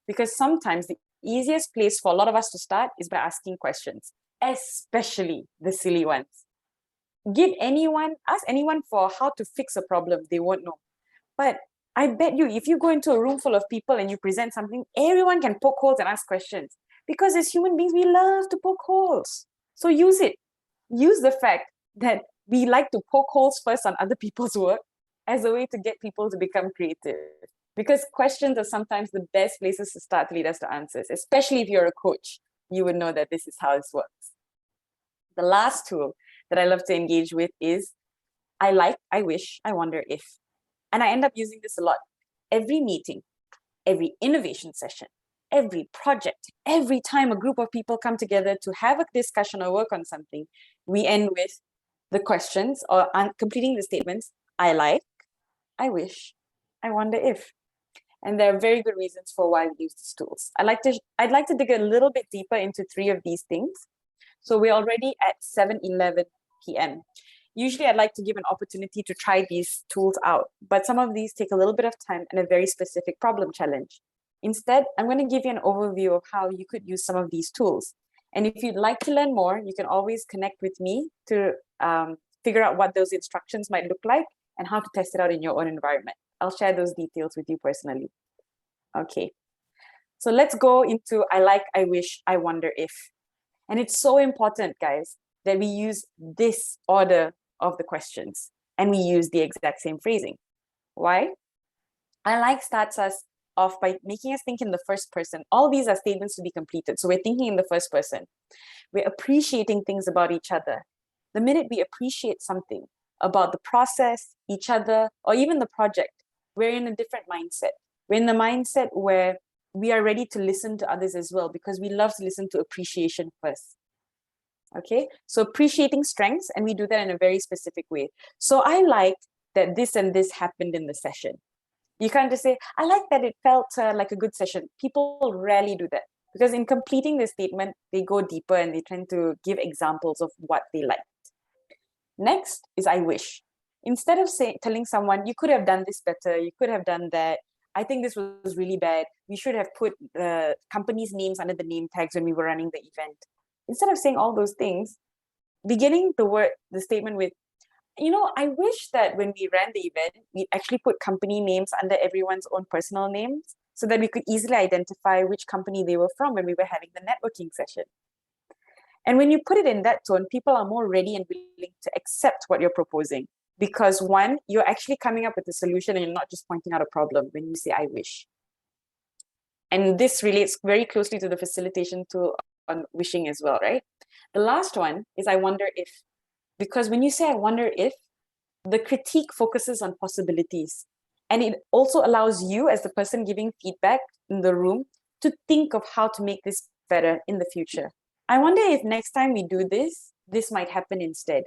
because sometimes the easiest place for a lot of us to start is by asking questions, especially the silly ones. Ask anyone for how to fix a problem, they won't know. But I bet you, if you go into a room full of people and you present something, everyone can poke holes and ask questions. Because as human beings, we love to poke holes. So use it. Use the fact that we like to poke holes first on other people's work as a way to get people to become creative. Because questions are sometimes the best places to start to lead us to answers, especially if you're a coach, you would know that this is how this works. The last tool that I love to engage with is I like, I wish, I wonder if. And I end up using this a lot. Every meeting, every innovation session, every project, every time a group of people come together to have a discussion or work on something, we end with the questions or completing the statements, I like, I wish, I wonder if. And there are very good reasons for why we use these tools. I'd like to dig a little bit deeper into 3 of these things. So we're already at 7:11 p.m. Usually I'd like to give an opportunity to try these tools out, but some of these take a little bit of time and a very specific problem challenge. Instead, I'm going to give you an overview of how you could use some of these tools. And if you'd like to learn more, you can always connect with me to figure out what those instructions might look like and how to test it out in your own environment. I'll share those details with you personally. Okay, so let's go into I like, I wish, I wonder if. And it's so important, guys, that we use this order of the questions and we use the exact same phrasing. Why? I like starts us off by making us think in the first person. All these are statements to be completed. So we're thinking in the first person. We're appreciating things about each other. The minute we appreciate something about the process, each other, or even the project, we're in a different mindset. We're in the mindset where we are ready to listen to others as well, because we love to listen to appreciation first. Okay, so appreciating strengths, and we do that in a very specific way. So I like that this and this happened in the session. You can't just say, I like that it felt like a good session. People rarely do that because in completing the statement, they go deeper and they tend to give examples of what they liked. Next is I wish. Instead of telling someone, you could have done this better, you could have done that, I think this was really bad, we should have put the company's names under the name tags when we were running the event. Instead of saying all those things, beginning the statement with, I wish that when we ran the event, we actually put company names under everyone's own personal names so that we could easily identify which company they were from when we were having the networking session. And when you put it in that tone, people are more ready and willing to accept what you're proposing. Because one, you're actually coming up with a solution and you're not just pointing out a problem when you say, I wish. And this relates very closely to the facilitation tool on wishing as well, right? The last one is I wonder if. Because when you say I wonder if, the critique focuses on possibilities. And it also allows you as the person giving feedback in the room to think of how to make this better in the future. I wonder if next time we do this, this might happen instead.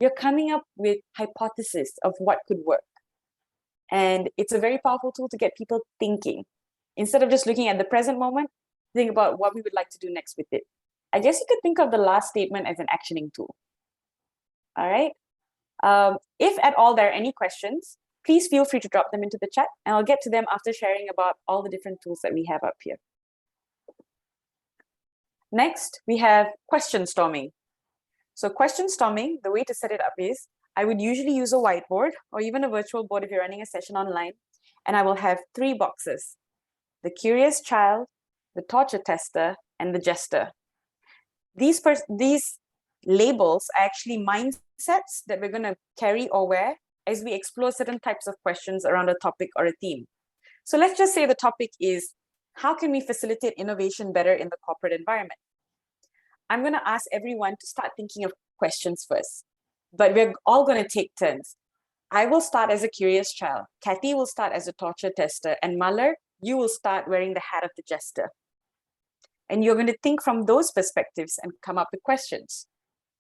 You're coming up with hypotheses of what could work. And it's a very powerful tool to get people thinking. Instead of just looking at the present moment, think about what we would like to do next with it. I guess you could think of the last statement as an actioning tool. All right. If at all there are any questions, please feel free to drop them into the chat and I'll get to them after sharing about all the different tools that we have up here. Next, we have question storming. So question storming, the way to set it up is, I would usually use a whiteboard or even a virtual board if you're running a session online, and I will have 3 boxes: the curious child, the torture tester, and the jester. These labels are actually mindsets that we're going to carry or wear as we explore certain types of questions around a topic or a theme. So let's just say the topic is, how can we facilitate innovation better in the corporate environment? I'm going to ask everyone to start thinking of questions first, but we're all going to take turns. I will start as a curious child. Kathy will start as a torture tester, and Malar, you will start wearing the hat of the jester. And you're going to think from those perspectives and come up with questions.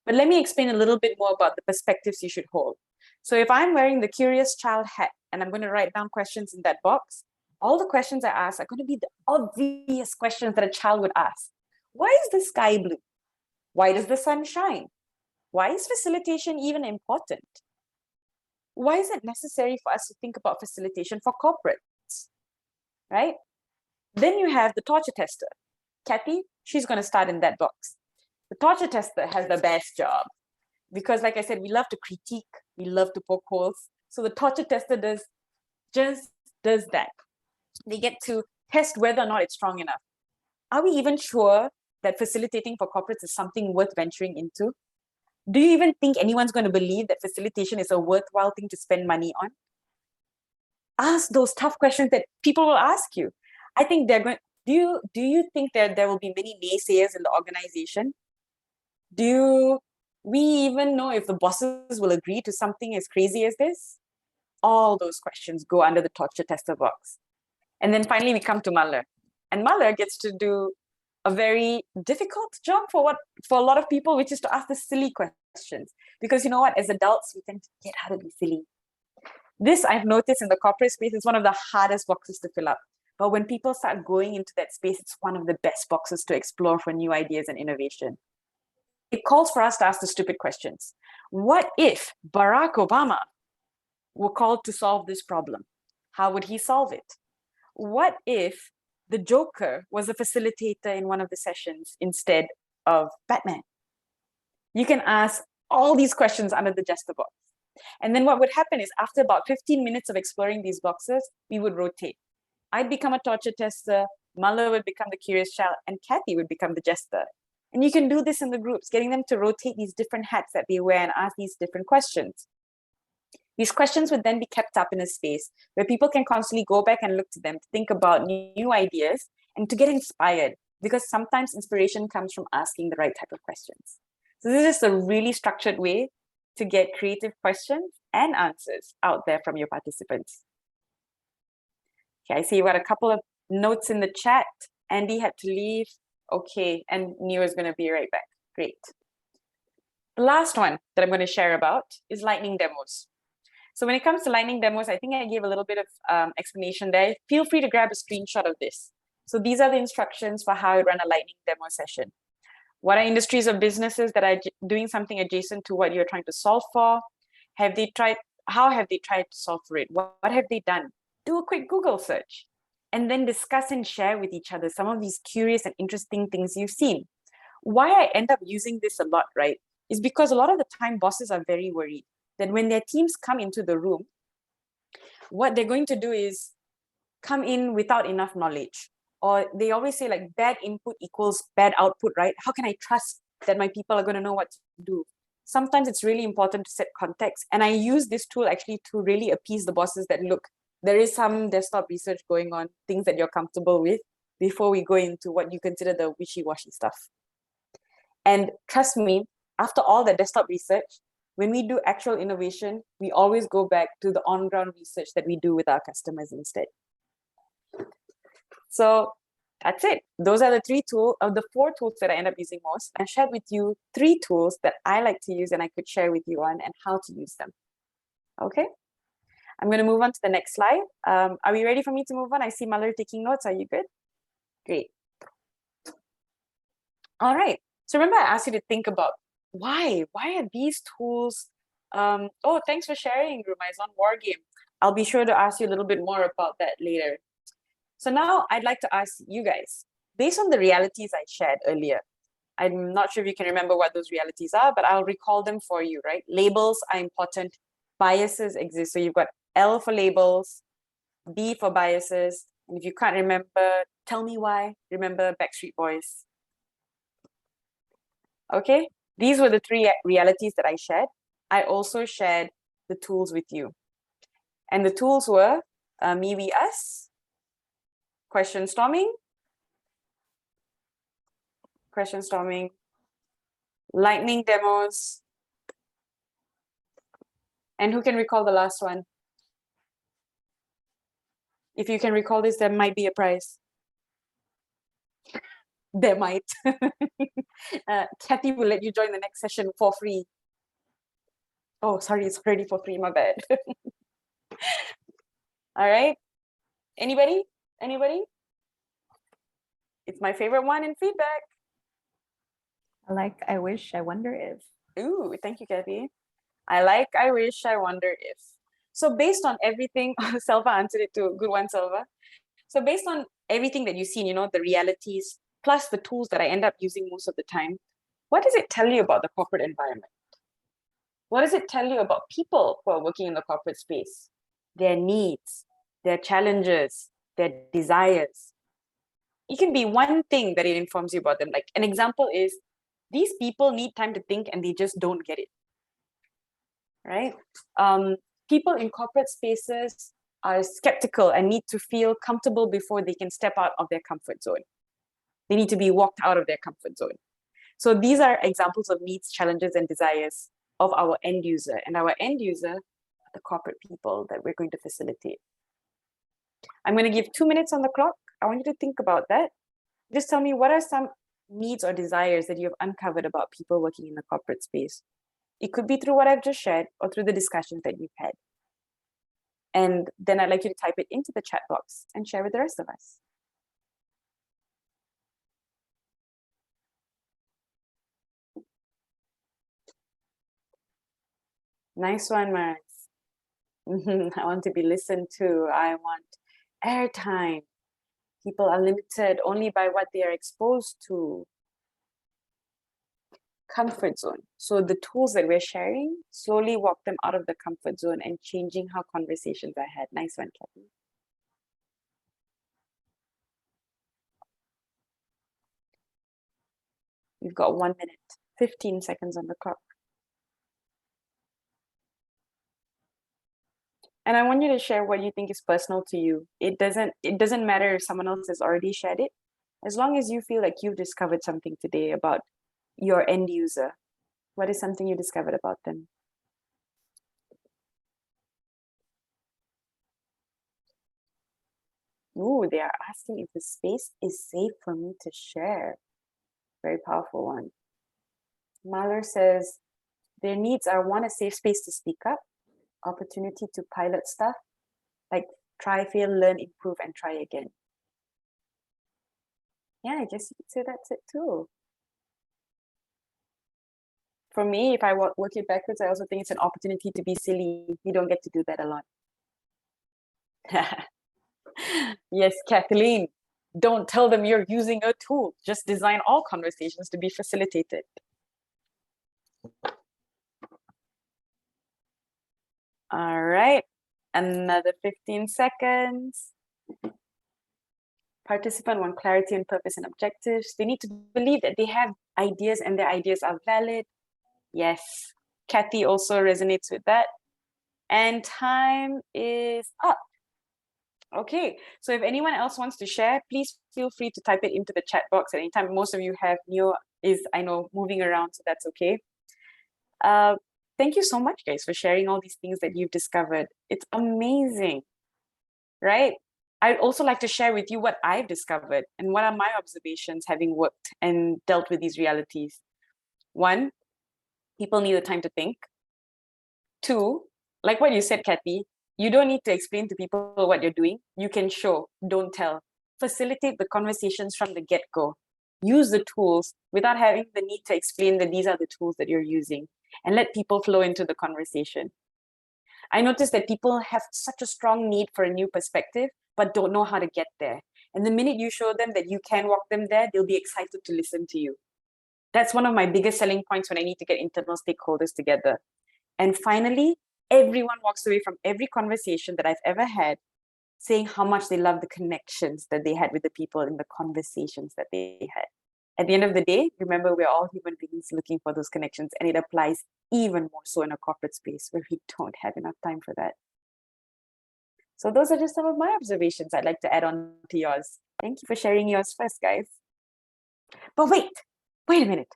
But let me explain a little bit more about the perspectives you should hold. So if I'm wearing the curious child hat and I'm going to write down questions in that box, all the questions I ask are going to be the obvious questions that a child would ask. Why is the sky blue? Why does the sun shine? Why is facilitation even important? Why is it necessary for us to think about facilitation for corporates, right? Then you have the torture tester. Kathy, she's going to start in that box. The torture tester has the best job because, like I said, we love to critique, we love to poke holes. So the torture tester does that. They get to test whether or not it's strong enough. Are we even sure that facilitating for corporates is something worth venturing into? Do you even think anyone's going to believe that facilitation is a worthwhile thing to spend money on? Ask those tough questions that people will ask you. I think they're going. Do you think that there will be many naysayers in the organization? Do we even know if the bosses will agree to something as crazy as this? All those questions go under the torture tester box. And then finally we come to Malar. And Malar gets to do a very difficult job for a lot of people, which is to ask the silly questions. Because you know what, as adults, we tend to get how to be silly. This I've noticed in the corporate space is one of the hardest boxes to fill up. But when people start going into that space, it's one of the best boxes to explore for new ideas and innovation. It calls for us to ask the stupid questions. What if Barack Obama were called to solve this problem? How would he solve it? What if the Joker was a facilitator in one of the sessions instead of Batman? You can ask all these questions under the jester box. And then what would happen is after about 15 minutes of exploring these boxes, we would rotate. I'd become a torture tester, Malar would become the curious child, and Kathy would become the jester. And you can do this in the groups, getting them to rotate these different hats that they wear and ask these different questions. These questions would then be kept up in a space where people can constantly go back and look to them to think about new ideas and to get inspired, because sometimes inspiration comes from asking the right type of questions. So this is a really structured way to get creative questions and answers out there from your participants. Okay, I see you got a couple of notes in the chat. Andy had to leave. Okay, and Neo is going to be right back. Great. The last one that I'm going to share about is lightning demos. So when it comes to lightning demos, I think I gave a little bit of explanation there. Feel free to grab a screenshot of this. So these are the instructions for how I run a lightning demo session. What are industries or businesses that are doing something adjacent to what you're trying to solve for? How have they tried to solve for it? What have they done? Do a quick Google search and then discuss and share with each other some of these curious and interesting things you've seen. Why I end up using this a lot, right, is because a lot of the time bosses are very worried that when their teams come into the room, what they're going to do is come in without enough knowledge. Or they always say like bad input equals bad output, right? How can I trust that my people are going to know what to do? Sometimes it's really important to set context. And I use this tool actually to really appease the bosses that, look, there is some desktop research going on, things that you're comfortable with, before we go into what you consider the wishy-washy stuff. And trust me, after all the desktop research, when we do actual innovation, we always go back to the on-ground research that we do with our customers instead. So that's it. Those are the 4 tools that I end up using most. I shared with you 3 tools that I like to use and I could share with you on and how to use them. Okay. I'm going to move on to the next slide. Are we ready for me to move on? I see Mallory taking notes. Are you good? Great. All right. So remember I asked you to think about why are these tools? Oh, thanks for sharing, Rumai's on War Game. I'll be sure to ask you a little bit more about that later. So now I'd like to ask you guys, based on the realities I shared earlier, I'm not sure if you can remember what those realities are, but I'll recall them for you, right? Labels are important. Biases exist. So you've got L for labels, B for biases. And if you can't remember, tell me why. Remember Backstreet Boys. Okay, these were the 3 realities that I shared. I also shared the tools with you. And the tools were me, we, us, question storming, lightning demos, and who can recall the last one? If you can recall this, there might be a prize. There might. Kathy will let you join the next session for free. Oh, sorry, it's already for free, my bad. All right. Anybody? It's my favorite one in feedback. I wish, I wonder if. Ooh, thank you, Kathy. I wish, I wonder if. So based on everything, Selva answered it too. Good one, Selva. So based on everything that you've seen, the realities, plus the tools that I end up using most of the time, what does it tell you about the corporate environment? What does it tell you about people who are working in the corporate space? Their needs, their challenges, their desires. It can be one thing that it informs you about them. Like an example is, these people need time to think and they just don't get it, right? People in corporate spaces are skeptical and need to feel comfortable before they can step out of their comfort zone. They need to be walked out of their comfort zone. So these are examples of needs, challenges, and desires of our end user. And our end user are the corporate people that we're going to facilitate. I'm going to give 2 minutes on the clock. I want you to think about that. Just tell me, what are some needs or desires that you've uncovered about people working in the corporate space? It could be through what I've just shared or through the discussions that you've had. And then I'd like you to type it into the chat box and share with the rest of us. Nice one, Mars. I want to be listened to. I want airtime. People are limited only by what they are exposed to. Comfort zone. So the tools that we're sharing, slowly walk them out of the comfort zone and changing how conversations are had. Nice one, Kathy. You've got 1 minute, 15 seconds on the clock. And I want you to share what you think is personal to you. It doesn't matter if someone else has already shared it. As long as you feel like you've discovered something today about your end user. What is something you discovered about them? Ooh, they are asking if the space is safe for me to share. Very powerful one. Mahler says their needs are, 1, a safe space to speak up, opportunity to pilot stuff, like try, fail, learn, improve, and try again. Yeah, I guess you could say that's it too. For me, if I work it backwards, I also think it's an opportunity to be silly. You don't get to do that a lot. Yes, Kathleen, don't tell them you're using a tool. Just design all conversations to be facilitated. All right, another 15 seconds. Participant want clarity and purpose and objectives. They need to believe that they have ideas and their ideas are valid. Yes, Kathy also resonates with that. And time is up. Okay, so if anyone else wants to share, please feel free to type it into the chat box at any time. Most of you have. Neo is, I know, moving around, so that's okay. Thank you so much, guys, for sharing all these things that you've discovered. It's amazing, right? I'd also like to share with you what I've discovered and what are my observations having worked and dealt with these realities. One, people need the time to think. Two, like what you said, Kathy, you don't need to explain to people what you're doing. You can show, don't tell. Facilitate the conversations from the get-go. Use the tools without having the need to explain that these are the tools that you're using, and let people flow into the conversation. I noticed that people have such a strong need for a new perspective, but don't know how to get there. And the minute you show them that you can walk them there, they'll be excited to listen to you. That's one of my biggest selling points when I need to get internal stakeholders together. And finally, everyone walks away from every conversation that I've ever had saying how much they love the connections that they had with the people in the conversations that they had. At the end of the day, remember, we're all human beings looking for those connections, and it applies even more so in a corporate space where we don't have enough time for that. So those are just some of my observations I'd like to add on to yours. Thank you for sharing yours first, guys. But wait a minute.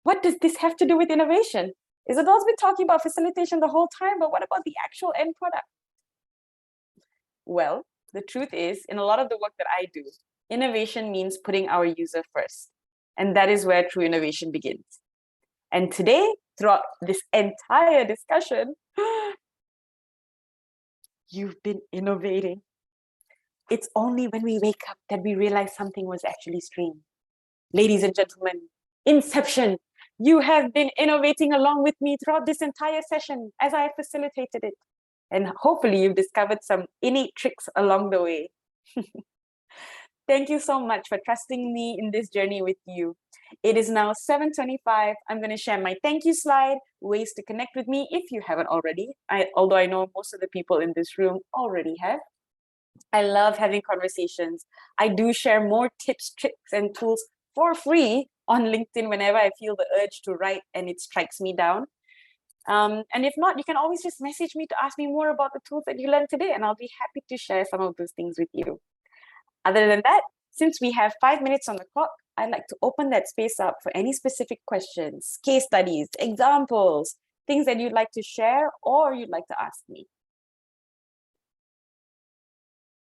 What does this have to do with innovation? Isabell's been talking about facilitation the whole time, but what about the actual end product? Well, the truth is, in a lot of the work that I do, innovation means putting our user first. And that is where true innovation begins. And today, throughout this entire discussion, you've been innovating. It's only when we wake up that we realize something was actually streamed. Ladies and gentlemen, Inception, you have been innovating along with me throughout this entire session as I facilitated it. And hopefully you've discovered some innate tricks along the way. Thank you so much for trusting me in this journey with you. It is now 7:25. I'm going to share my thank you slide, ways to connect with me if you haven't already. Although I know most of the people in this room already have. I love having conversations. I do share more tips, tricks, and tools for free on LinkedIn whenever I feel the urge to write and it strikes me down. And if not, you can always just message me to ask me more about the tools that you learned today, and I'll be happy to share some of those things with you. Other than that, since we have 5 minutes on the clock, I'd like to open that space up for any specific questions, case studies, examples, things that you'd like to share or you'd like to ask me.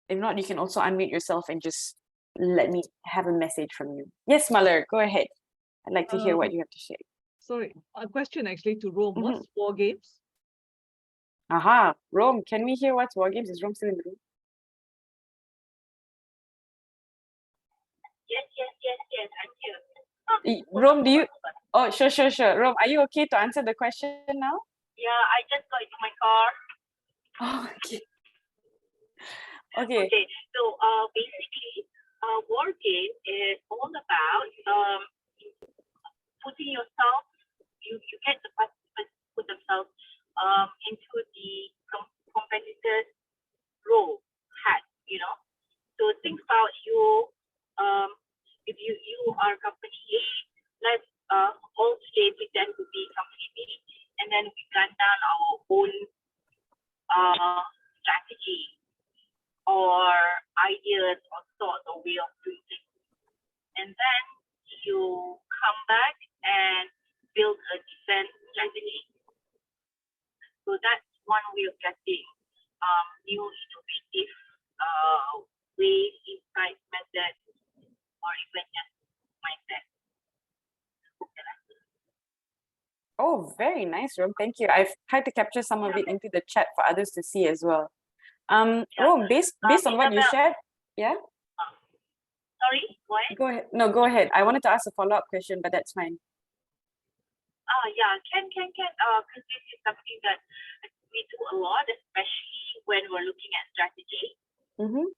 If not, you can also unmute yourself and just let me have a message from you. Yes, Malar, go ahead. I'd like to hear what you have to share. Sorry, a question actually to Rome. What's war games? Aha, Rome, can we hear what's war games? Is Rome still in the room? Yes, I'm here. Rome, do you? Oh, sure. Rome, are you okay to answer the question now? Yeah, I just got into my car. Oh, okay. Okay, so basically, war game is all about putting yourself. You get the participants to put themselves into the competitor's role hat. So think about you. If you are company A, let's all today pretend to be company B, and then we gun down our own strategy or ideas or thoughts or way of doing things. And then you come back and build a defense strategy. So that's one way of getting new innovative ways, insights, methods, or even just mindset. Oh, very Very nice, Rome. Thank you. I've tried to capture some of it into the chat for others to see as well. Rome, based on what you Isabell, shared, yeah? sorry, what? Go ahead. No, go ahead. I wanted to ask a follow-up question, but that's fine. Yeah, can. Because this is something that we do a lot, especially when we're looking at strategy. Mm-hmm.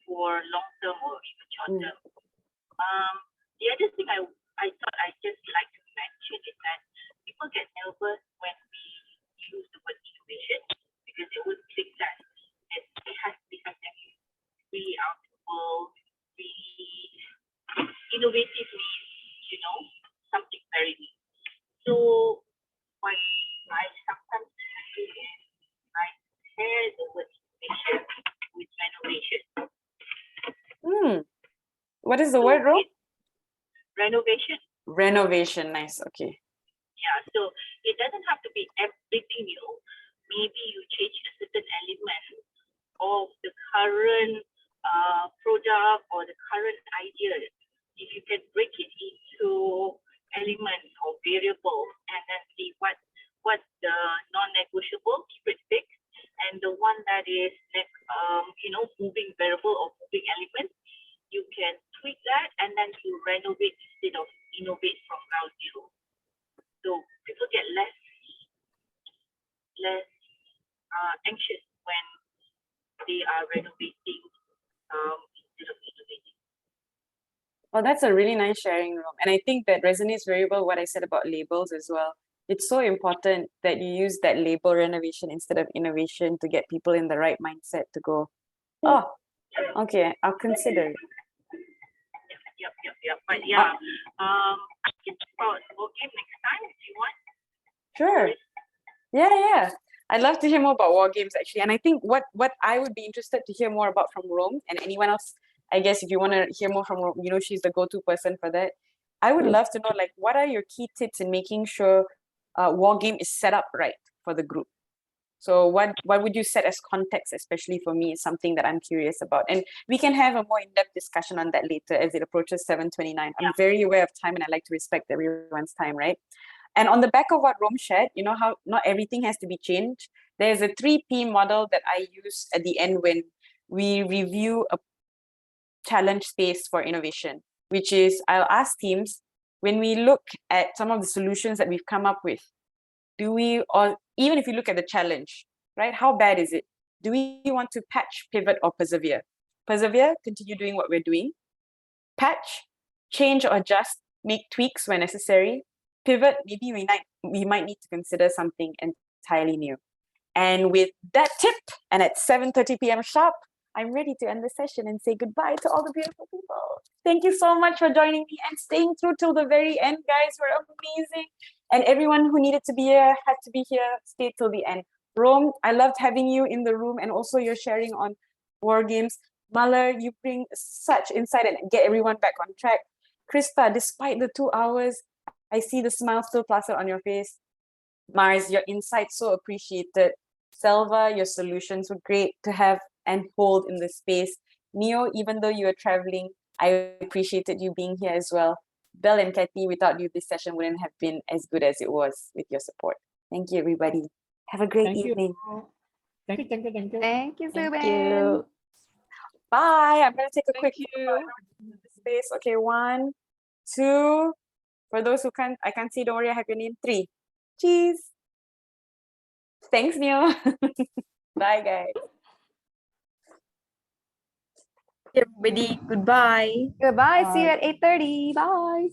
For long term or even short term. The other thing I thought I'd just like to mention is that people get nervous when we use the word innovation because it would think that it has to be something really out of the world, really innovative means, something very new. So what I sometimes do is I pair the word innovation with renovation. What is the word, Rome? Renovation. Renovation. Nice. Okay. Yeah, so it doesn't have to be everything new. Maybe you change a certain element of the current product or the current idea. If you can break it into elements or variables and then see what's the non-negotiable, keep it fixed, and the one that is moving variable or moving element, you can tweak that and then you renovate instead of innovate from ground zero. So people get less anxious when they are renovating instead of innovating. Well, that's a really nice sharing, Rome. And I think that resonates very well what I said about labels as well. It's so important that you use that label renovation instead of innovation to get people in the right mindset to go, oh, okay, I'll consider it. Yep. But yeah, I can talk about game next time if you want. Sure. Yeah. I'd love to hear more about war games actually. And I think what I would be interested to hear more about from Rome and anyone else, I guess if you want to hear more from Rome, she's the go-to person for that. I would love to know what are your key tips in making sure war game is set up right for the group? So what would you set as context, especially for me, is something that I'm curious about. And we can have a more in-depth discussion on that later as it approaches 7:29. I'm very aware of time and I like to respect everyone's time, right? And on the back of what Rome shared, how not everything has to be changed. There's a 3P model that I use at the end when we review a challenge space for innovation, which is I'll ask teams, when we look at some of the solutions that we've come up with, or even if you look at the challenge, right? How bad is it? Do we want to patch, pivot, or persevere? Persevere, continue doing what we're doing. Patch, change or adjust, make tweaks when necessary. Pivot, maybe we might need to consider something entirely new. And with that tip, and at 7:30 p.m. sharp, I'm ready to end the session and say goodbye to all the beautiful people. Thank you so much for joining me and staying through till the very end, guys. We're amazing. And everyone who needed to be here, had to be here, stayed till the end. Rome, I loved having you in the room and also your sharing on war games. Malar, you bring such insight and get everyone back on track. Krista, despite the 2 hours, I see the smile still plastered on your face. Mars, your insights so appreciated. Selva, your solutions were great to have and hold in this space. Neo, even though you were traveling, I appreciated you being here as well. Belle and Kathy, without you, this session wouldn't have been as good as it was with your support. Thank you, everybody. Have a great evening. Thank you. Thank you, Thank Subin. you. Bye. I'm going to take a quick you. space. Okay, 1, 2. For those who can't, I can't see, don't worry, I have your name. 3. Cheese. Thanks, Neil. Bye, guys. Everybody, goodbye. Goodbye. See you at 8:30. Bye.